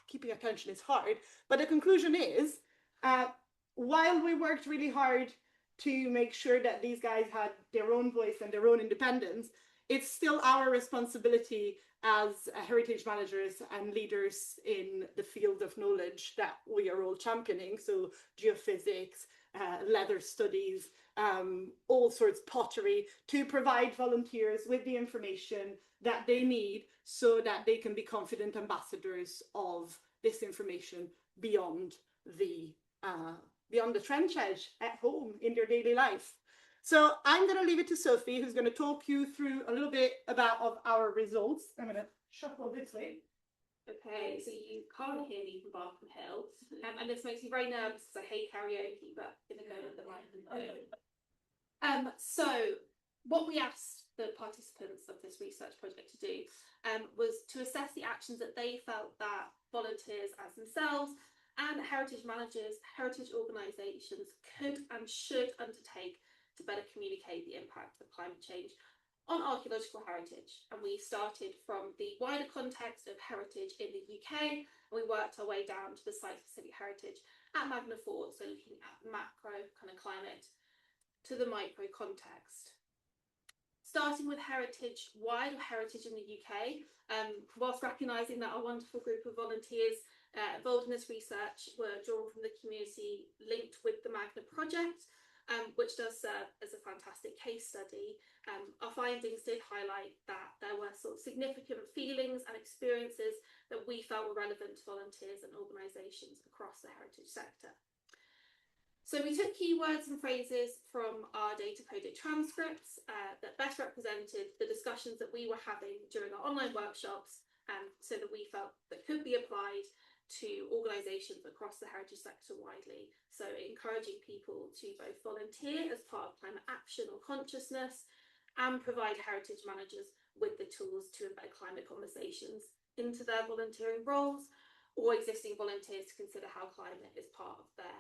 keeping attention is hard. But the conclusion is, while we worked really hard to make sure that these guys had their own voice and their own independence, it's still our responsibility as heritage managers and leaders in the field of knowledge that we are all championing. So geophysics, leather studies, all sorts of pottery, to provide volunteers with the information that they need so that they can be confident ambassadors of this information beyond the beyond the trench edge at home in their daily life. So I'm going to leave it to Sophie, who's going to talk you through a little bit of our results. I'm going to shuffle this way. Okay, so you can't hear me from Barkham Hill, and this makes me very nervous because I hate karaoke, but gonna go with the right. So what we asked the participants of this research project to do was to assess the actions that they felt that volunteers as themselves and heritage managers, heritage organisations could and should undertake to better communicate the impact of climate change on archaeological heritage. And we started from the wider context of heritage in the UK, and we worked our way down to the site-specific heritage at Magna Fort, so looking at macro kind of climate to the micro context. Starting with heritage, wider heritage in the UK, whilst recognising that our wonderful group of volunteers involved in this research were drawn from the community linked with the Magna project, which does serve as a fantastic case study. Our findings did highlight that there were sort of significant feelings and experiences that we felt were relevant to volunteers and organisations across the heritage sector. So we took keywords and phrases from our data-coded transcripts that best represented the discussions that we were having during our online workshops, so that we felt that could be applied to organisations across the heritage sector widely. So encouraging people to both volunteer as part of climate action or consciousness and provide heritage managers with the tools to embed climate conversations into their volunteering roles, or existing volunteers to consider how climate is part of their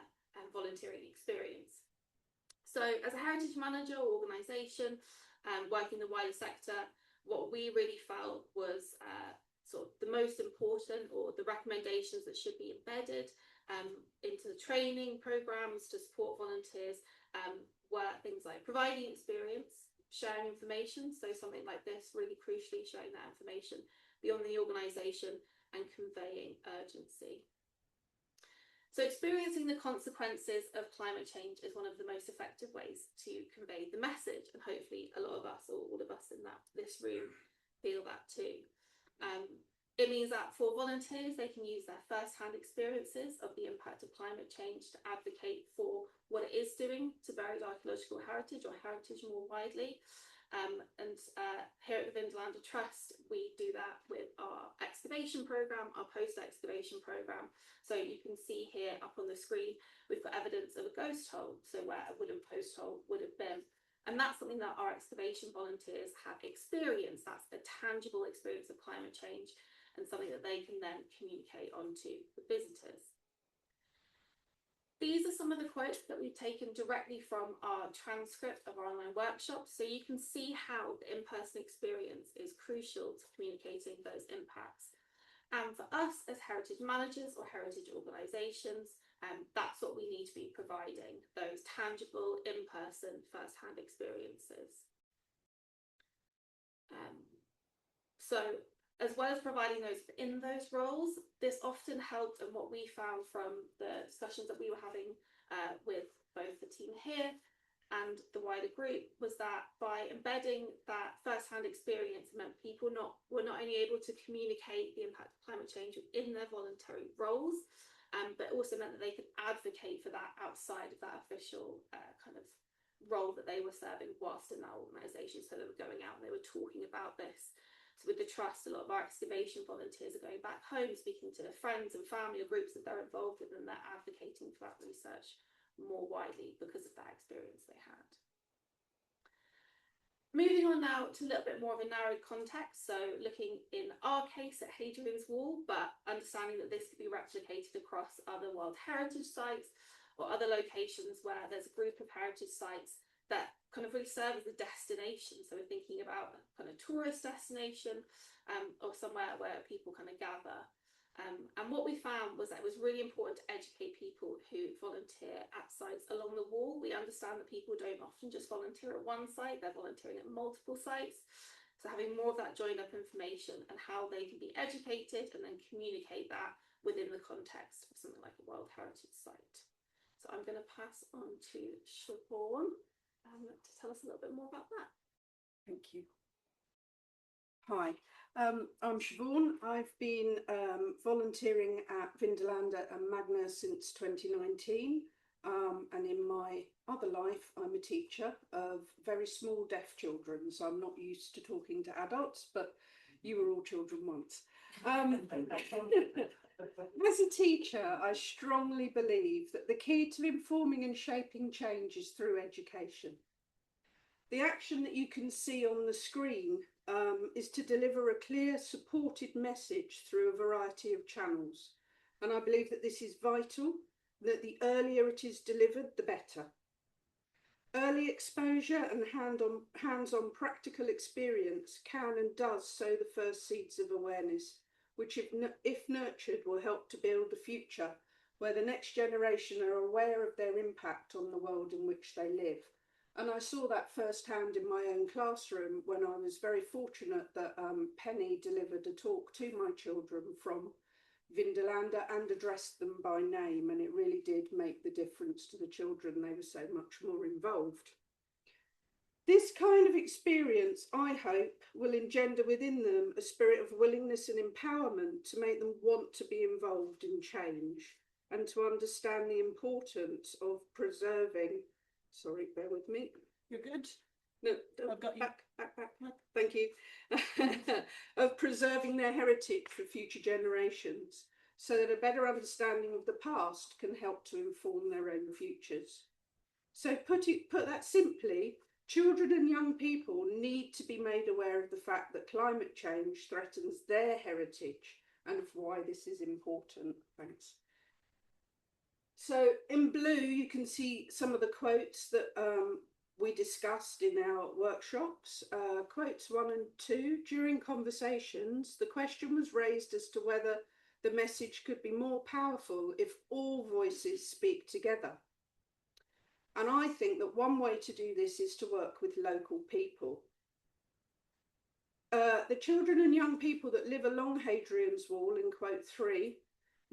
volunteering experience. So as a heritage manager or organisation working in the wider sector, what we really felt was sort of the most important, or the recommendations that should be embedded into the training programmes to support volunteers were things like providing experience, sharing information, so something like this really crucially sharing that information beyond the organisation, and conveying urgency. So experiencing the consequences of climate change is one of the most effective ways to convey the message, and hopefully a lot of us, or all of us in this room, feel that too. It means that for volunteers, they can use their first-hand experiences of the impact of climate change to advocate for what it is doing to buried archaeological heritage, or heritage more widely. Here at the Vindolanda Trust, we do that with our excavation programme, our post-excavation programme. So you can see here up on the screen, we've got evidence of a ghost hole, so where a wooden post hole would have been. And that's something that our excavation volunteers have experienced. That's a tangible experience of climate change, and something that they can then communicate onto the visitors. These are some of the quotes that we've taken directly from our transcript of our online workshops, so you can see how the in-person experience is crucial to communicating those impacts. And for us as heritage managers or heritage organisations, that's what we need to be providing, those tangible, in-person, first-hand experiences. So as well as providing those in those roles, this often helped, and what we found from the discussions that we were having with both the team here and the wider group, was that by embedding that first-hand experience, it meant people were not only able to communicate the impact of climate change within their voluntary roles, but also meant that they could advocate for that outside of that official kind of role that they were serving whilst in that organisation. So they were going out and they were talking about this. So with the Trust, a lot of our excavation volunteers are going back home, speaking to their friends and family or groups that they're involved with, and they're advocating for that research more widely because of that experience they had. Moving on now to a little bit more of a narrowed context, so looking in our case at Hadrian's Wall, but understanding that this could be replicated across other World Heritage sites or other locations where there's a group of heritage sites that kind of really serve as a destination. So we're thinking about a kind of tourist destination or somewhere where people kind of gather. And what we found was that it was really important to educate people who volunteer at sites along the wall. We understand that people don't often just volunteer at one site, they're volunteering at multiple sites. So having more of that joined up information and how they can be educated and then communicate that within the context of something like a World Heritage Site. So I'm going to pass on to Siobhan to tell us a little bit more about that. Thank you. Hi, I'm Siobhan. I've been volunteering at Vindolanda and Magna since 2019. And in my other life, I'm a teacher of very small deaf children, so I'm not used to talking to adults, but you were all children once. As a teacher, I strongly believe that the key to informing and shaping change is through education. The action that you can see on the screen is to deliver a clear, supported message through a variety of channels. And I believe that this is vital, that the earlier it is delivered, the better. Early exposure and hands-on practical experience can and does sow the first seeds of awareness, which if nurtured will help to build a future where the next generation are aware of their impact on the world in which they live. And I saw that firsthand in my own classroom when I was very fortunate that Penny delivered a talk to my children from Vindolanda and addressed them by name, and it really did make the difference to the children. They were so much more involved. This kind of experience, I hope, will engender within them a spirit of willingness and empowerment to make them want to be involved in change and to understand the importance of preserving. Sorry, bear with me. You're good. No, I've got you. back. Thank you. Of preserving their heritage for future generations, so that a better understanding of the past can help to inform their own futures. So put that simply, children and young people need to be made aware of the fact that climate change threatens their heritage and of why this is important. Thanks. So in blue, you can see some of the quotes that we discussed in our workshops. Quotes 1 and 2, during conversations, the question was raised as to whether the message could be more powerful if all voices speak together. And I think that one way to do this is to work with local people. The children and young people that live along Hadrian's Wall, in quote 3,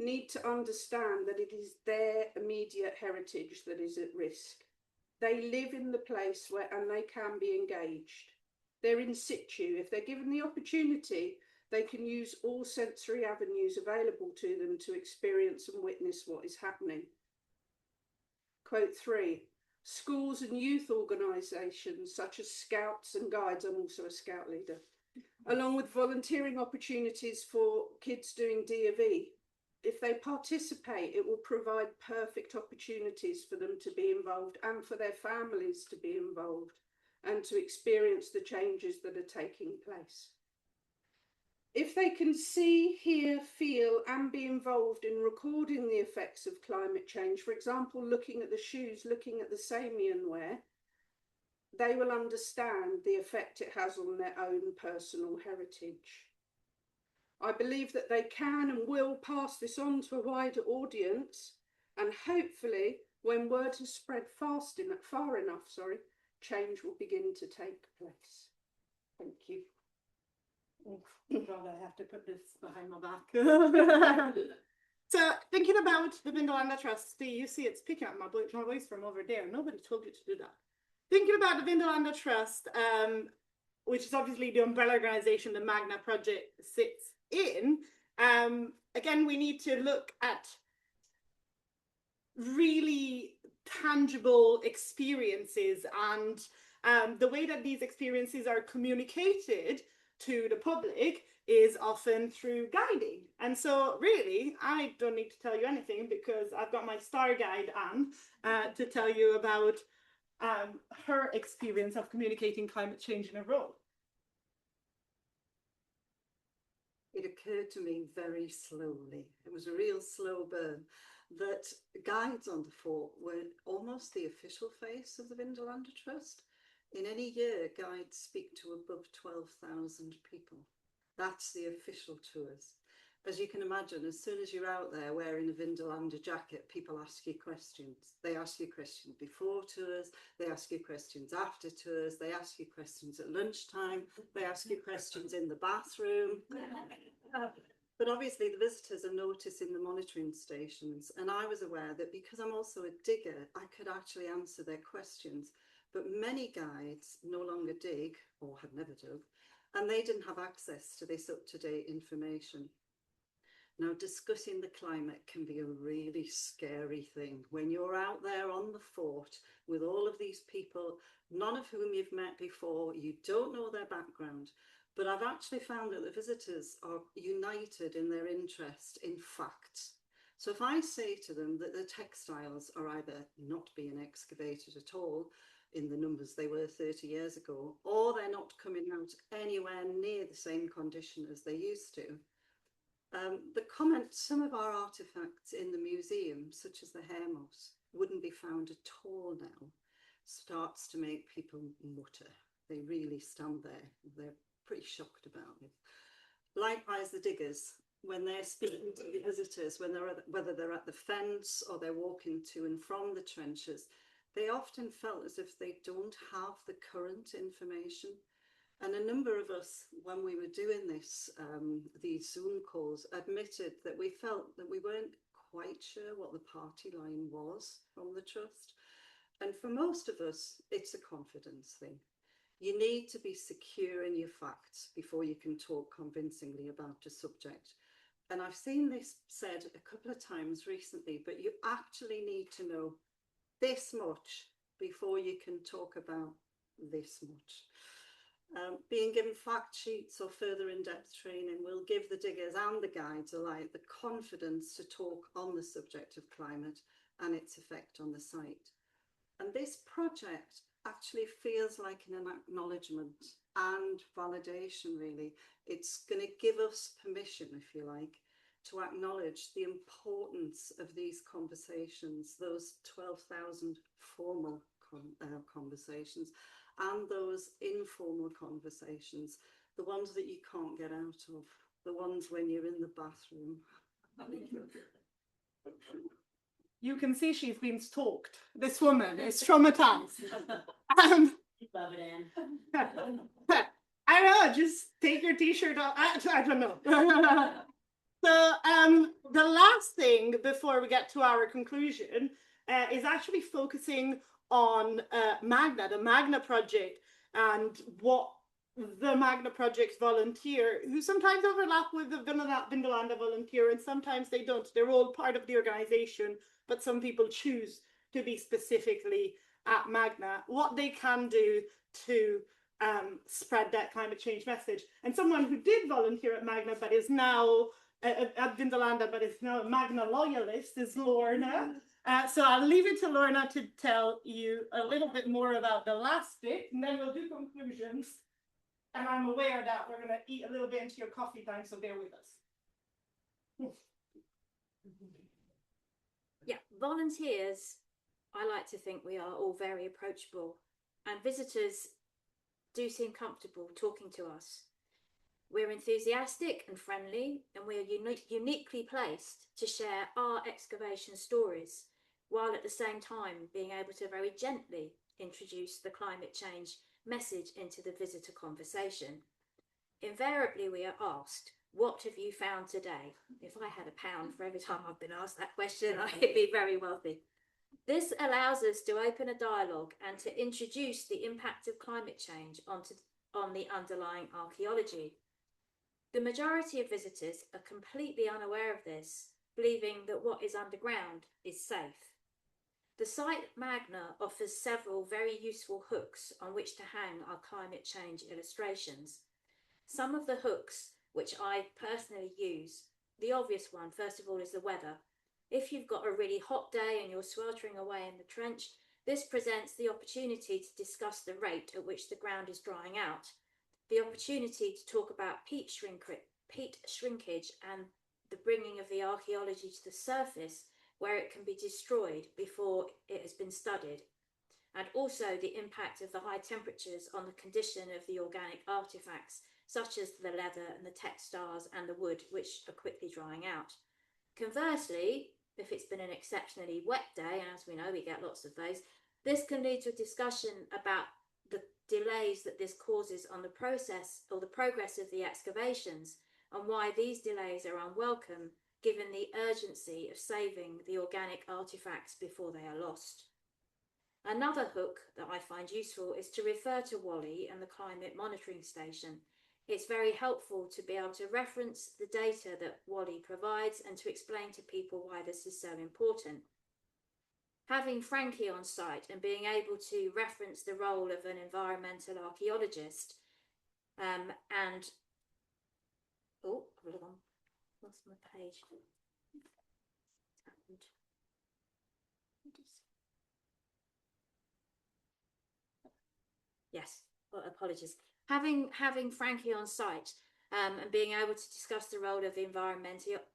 need to understand that it is their immediate heritage that is at risk. They live in the place and they can be engaged. They're in situ. If they're given the opportunity, they can use all sensory avenues available to them to experience and witness what is happening. Quote 3, schools and youth organisations such as Scouts and Guides, I'm also a Scout leader, along with volunteering opportunities for kids doing D&V. If they participate, it will provide perfect opportunities for them to be involved and for their families to be involved and to experience the changes that are taking place. If they can see, hear, feel and be involved in recording the effects of climate change, for example, looking at the shoes, looking at the Samian wear, they will understand the effect it has on their own personal heritage. I believe that they can and will pass this on to a wider audience, and hopefully, when word has spread far enough, change will begin to take place. Thank you. Oh, God, I have to put this behind my back. So, thinking about the Vindolanda Trust, you see it's picking up my voice from over there. Nobody told you to do that. Thinking about the Vindolanda Trust, which is obviously the umbrella organisation the Magna project sits in, again, we need to look at really tangible experiences and the way that these experiences are communicated to the public is often through guiding. And so really, I don't need to tell you anything because I've got my star guide, Anne, to tell you about her experience of communicating climate change in a role. It occurred to me very slowly, it was a real slow burn, that guides on the fort were almost the official face of the Vindolanda Trust. In any year, guides speak to above 12,000 people. That's the official tours. As you can imagine, as soon as you're out there wearing a Vindolanda jacket, people ask you questions. They ask you questions before tours, they ask you questions after tours, they ask you questions at lunchtime, they ask you questions in the bathroom. But obviously the visitors are noticing the monitoring stations, and I was aware that because I'm also a digger, I could actually answer their questions. But many guides no longer dig, or had never dug, and they didn't have access to this up-to-date information. Now, discussing the climate can be a really scary thing when you're out there on the fort with all of these people, none of whom you've met before, you don't know their background, but I've actually found that the visitors are united in their interest in facts. So if I say to them that the textiles are either not being excavated at all in the numbers they were 30 years ago, or they're not coming out anywhere near the same condition as they used to, the comment, some of our artefacts in the museum, such as the hair moss, wouldn't be found at all now, starts to make people mutter. They really stand there. They're pretty shocked about it. Likewise, the diggers, when they're speaking to the visitors, whether they're at the fence or they're walking to and from the trenches, they often felt as if they don't have the current information. And a number of us, when we were doing this, these Zoom calls, admitted that we felt that we weren't quite sure what the party line was from the Trust. And for most of us, it's a confidence thing. You need to be secure in your facts before you can talk convincingly about a subject. And I've seen this said a couple of times recently, but you actually need to know this much before you can talk about this much. Being given fact sheets or further in-depth training will give the diggers and the guides alike the confidence to talk on the subject of climate and its effect on the site. And this project actually feels like an acknowledgement and validation, really. It's going to give us permission, if you like, to acknowledge the importance of these conversations, those 12,000 formal conversations, and those informal conversations, the ones that you can't get out of, the ones when you're in the bathroom. You can see she's been stalked. This woman is traumatized. Love it, Anne. I know, just take your t-shirt off. I don't know. So the last thing before we get to our conclusion is actually focusing on Magna, the Magna project, and what the Magna projects volunteer, who sometimes overlap with the Vindolanda volunteer, and sometimes they don't. They're all part of the organization, but some people choose to be specifically at Magna, what they can do to spread that climate change message. And someone who did volunteer at Magna, but is now at Vindolanda, but is now a Magna loyalist, is Lorna. So I'll leave it to Lorna to tell you a little bit more about the last bit, and then we'll do conclusions. And I'm aware that we're going to eat a little bit into your coffee time, so bear with us. Yeah, volunteers, I like to think we are all very approachable, and visitors do seem comfortable talking to us. We're enthusiastic and friendly, and we're uniquely placed to share our excavation stories, while at the same time being able to very gently introduce the climate change message into the visitor conversation. Invariably, we are asked, what have you found today? If I had £1 for every time I've been asked that question, I'd be very wealthy. This allows us to open a dialogue and to introduce the impact of climate change on the underlying archaeology. The majority of visitors are completely unaware of this, believing that what is underground is safe. The site Magna offers several very useful hooks on which to hang our climate change illustrations. Some of the hooks, which I personally use, the obvious one, first of all, is the weather. If you've got a really hot day and you're sweltering away in the trench, this presents the opportunity to discuss the rate at which the ground is drying out, the opportunity to talk about peat shrinkage and the bringing of the archaeology to the surface where it can be destroyed before it has been studied, and also the impact of the high temperatures on the condition of the organic artifacts, such as the leather and the textiles and the wood, which are quickly drying out. Conversely, if it's been an exceptionally wet day, and as we know, we get lots of those, this can lead to a discussion about the delays that this causes on the process or the progress of the excavations, and why these delays are unwelcome given the urgency of saving the organic artifacts before they are lost. Another hook that I find useful is to refer to Wally and the Climate Monitoring Station. It's very helpful to be able to reference the data that Wally provides and to explain to people why this is so important. Having Frankie on site and being able to reference the role of an environmental archaeologist and oh, hold on, lost my page. Yes, well, apologies. Having Frankie on site and being able to discuss the role of the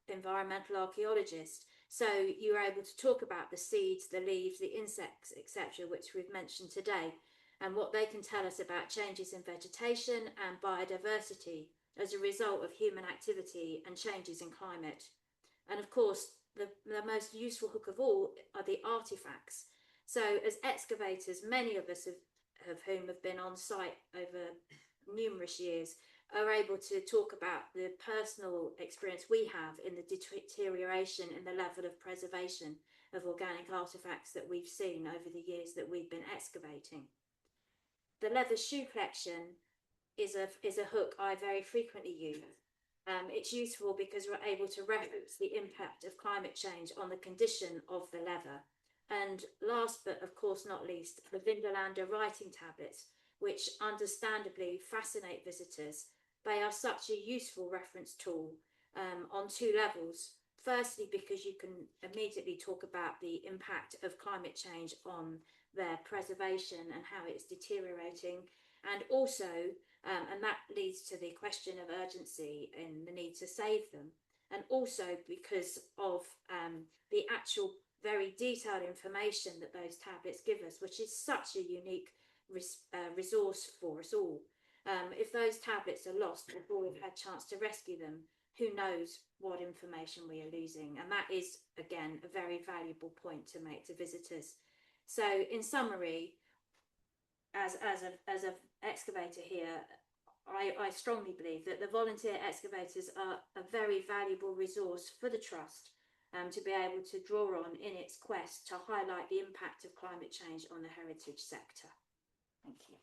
environmental archaeologist, so you're able to talk about the seeds, the leaves, the insects, etc., which we've mentioned today, and what they can tell us about changes in vegetation and biodiversity as a result of human activity and changes in climate. And of course, the most useful hook of all are the artifacts. So as excavators, many of us of whom have been on site over numerous years are able to talk about the personal experience we have in the deterioration in the level of preservation of organic artifacts that we've seen over the years that we've been excavating. The leather shoe collection is a hook I very frequently use. It's useful because we're able to reference the impact of climate change on the condition of the leather. And last but of course not least, the Vindolanda writing tablets, which understandably fascinate visitors. They are such a useful reference tool on two levels. Firstly, because you can immediately talk about the impact of climate change on their preservation and how it's deteriorating. And also, and that leads to the question of urgency and the need to save them. And also because of the actual very detailed information that those tablets give us, which is such a unique resource for us all. If those tablets are lost before we've had a chance to rescue them, who knows what information we are losing. And that is, again, a very valuable point to make to visitors. So in summary, as an excavator here, I strongly believe that the volunteer excavators are a very valuable resource for the Trust to be able to draw on in its quest to highlight the impact of climate change on the heritage sector. Thank you.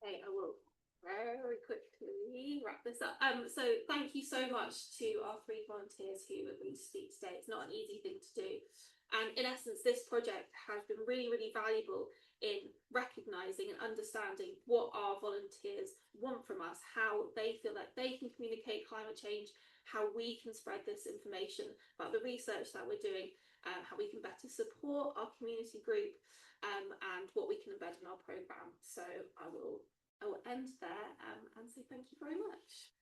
Okay, I will very quickly wrap this up. So thank you so much to our 3 volunteers who agreed to speak today. It's not an easy thing to do. And in essence, this project has been really, really valuable in recognising and understanding what our volunteers want from us, how they feel like they can communicate climate change, how we can spread this information about the research that we're doing, how we can better support our community group, and what we can embed in our programme. So I will end there and say thank you very much.